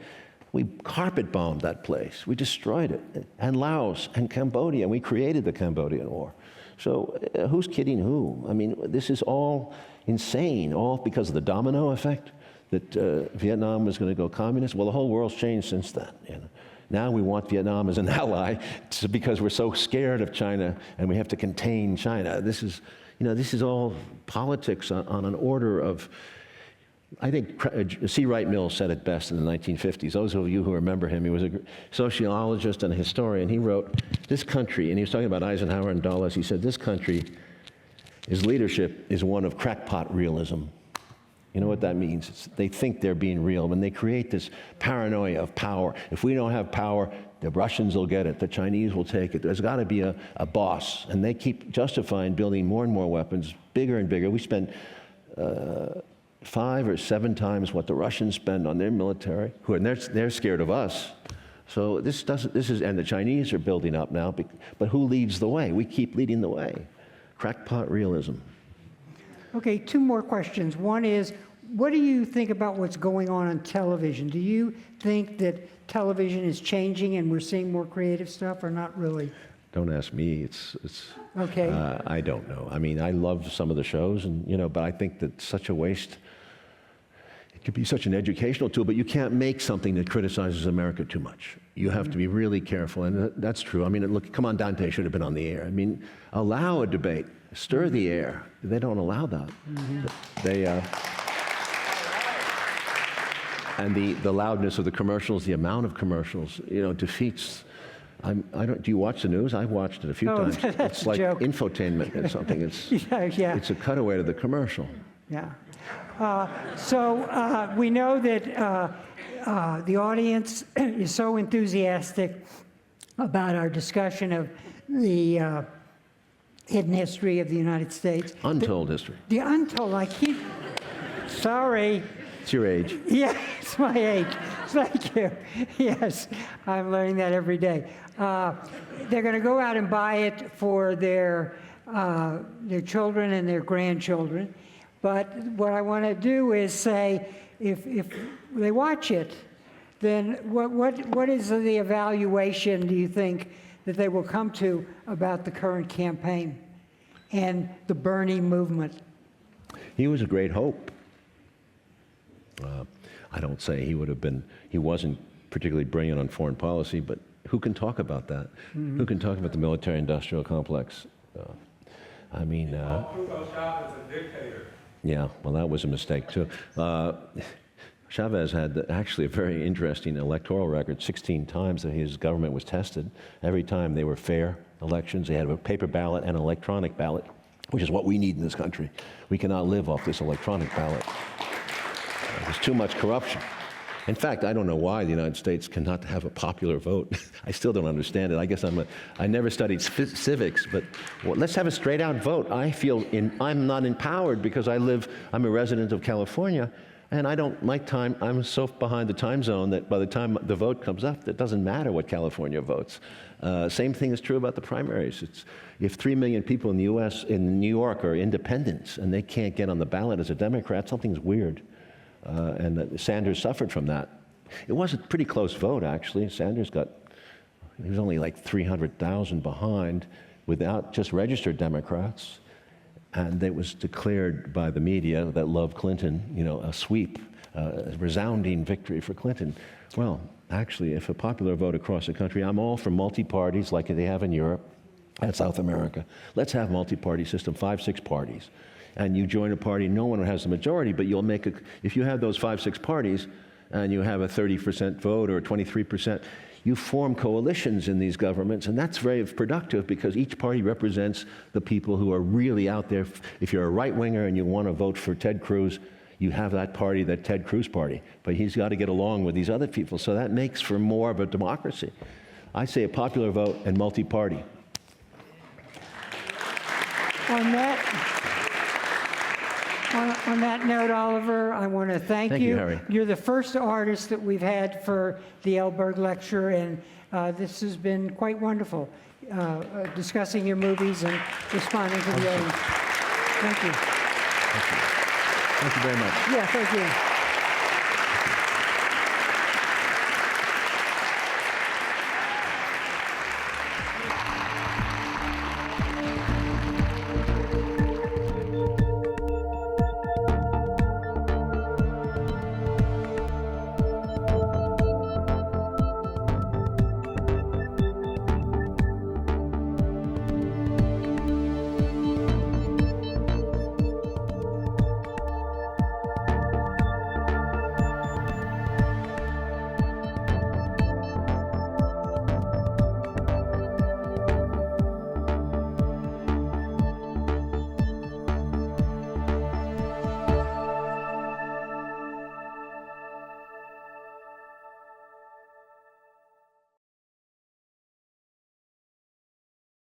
carpet bombed that place. We destroyed it. And Laos and Cambodia. We created the Cambodian War. So who's kidding who? I mean, this is all insane, all because of the domino effect that Vietnam was going to go communist. Well, the whole world's changed since then. You know? Now we want Vietnam as an ally because we're so scared of China and we have to contain China. This is, this is all politics on an order of, I think C. Wright Mills said it best in the 1950s. Those of you who remember him, he was a sociologist and a historian. He wrote, this country, and he was talking about Eisenhower and Dulles, he said, this country, his leadership is one of crackpot realism. You know what that means? They think they're being real. When they create this paranoia of power, if we don't have power, the Russians will get it, the Chinese will take it. There's got to be a boss. And they keep justifying building more and more weapons, bigger and bigger. We spend 5 or 7 times what the Russians spend on their military, and they're scared of us. So and the Chinese are building up now, but who leads the way? We keep leading the way. Crackpot realism. Okay, 2 more questions. One is, what do you think about what's going on television? Do you think that television is changing and we're seeing more creative stuff, or not really? Don't ask me. It's okay. I don't know. I mean, I love some of the shows, and but I think that's such a waste. It could be such an educational tool, but you can't make something that criticizes America too much. You have to be really careful, and that's true. I mean, look, Come On Dante should have been on the air. I mean, allow a debate, stir the air. They don't allow that. They and the loudness of the commercials, the amount of commercials, defeats. I don't. Do you watch the news? I've watched it a few times. That's it's like joke. infotainment or something. It's yeah. It's a cutaway to the commercial. Yeah. So we know that the audience is so enthusiastic about our discussion of the hidden history of the United States. Untold history. The untold. Sorry. It's your age. Yeah, it's my age. Thank you. Yes, I'm learning that every day. They're going to go out and buy it for their children and their grandchildren. But what I want to do is say, if they watch it, then what is the evaluation, do you think, that they will come to about the current campaign and the Bernie movement? He was a great hope. I don't say he wasn't particularly brilliant on foreign policy, but who can talk about that? Who can talk about the military-industrial complex? I mean... Hugo Chavez a dictator. Yeah, well, that was a mistake, too. Chavez had actually a very interesting electoral record. 16 times that his government was tested. Every time they were fair elections. They had a paper ballot and an electronic ballot, which is what we need in this country. We cannot live off this electronic ballot. There's too much corruption. In fact, I don't know why the United States cannot have a popular vote. I still don't understand it. I guess I never studied civics, but let's have a straight out vote. I feel I'm not empowered because I'm a resident of California, and I'm so behind the time zone that by the time the vote comes up, it doesn't matter what California votes. Same thing is true about the primaries. If 3 million people in the U.S., in New York, are independents and they can't get on the ballot as a Democrat, something's weird. And Sanders suffered from that. It was a pretty close vote, actually. He was only like 300,000 behind without just registered Democrats. And it was declared by the media that loved Clinton, a sweep, a resounding victory for Clinton. Well, actually, if a popular vote across the country, I'm all for multi-parties like they have in Europe and South America. Let's have multi-party system, 5, 6 parties. And you join a party, no one has the majority, but you'll if you have those 5, 6 parties and you have a 30% vote or a 23%, you form coalitions in these governments, and that's very productive because each party represents the people who are really out there. If you're a right-winger and you want to vote for Ted Cruz, you have that party, that Ted Cruz party, but he's got to get along with these other people, so that makes for more of a democracy. I say a popular vote and multi-party. On that note, Oliver, I want to thank you. Thank you, Harry. You're the first artist that we've had for the Elberg Lecture, and this has been quite wonderful, discussing your movies and responding to the audience. Thank you. Thank you very much. Yeah, thank you.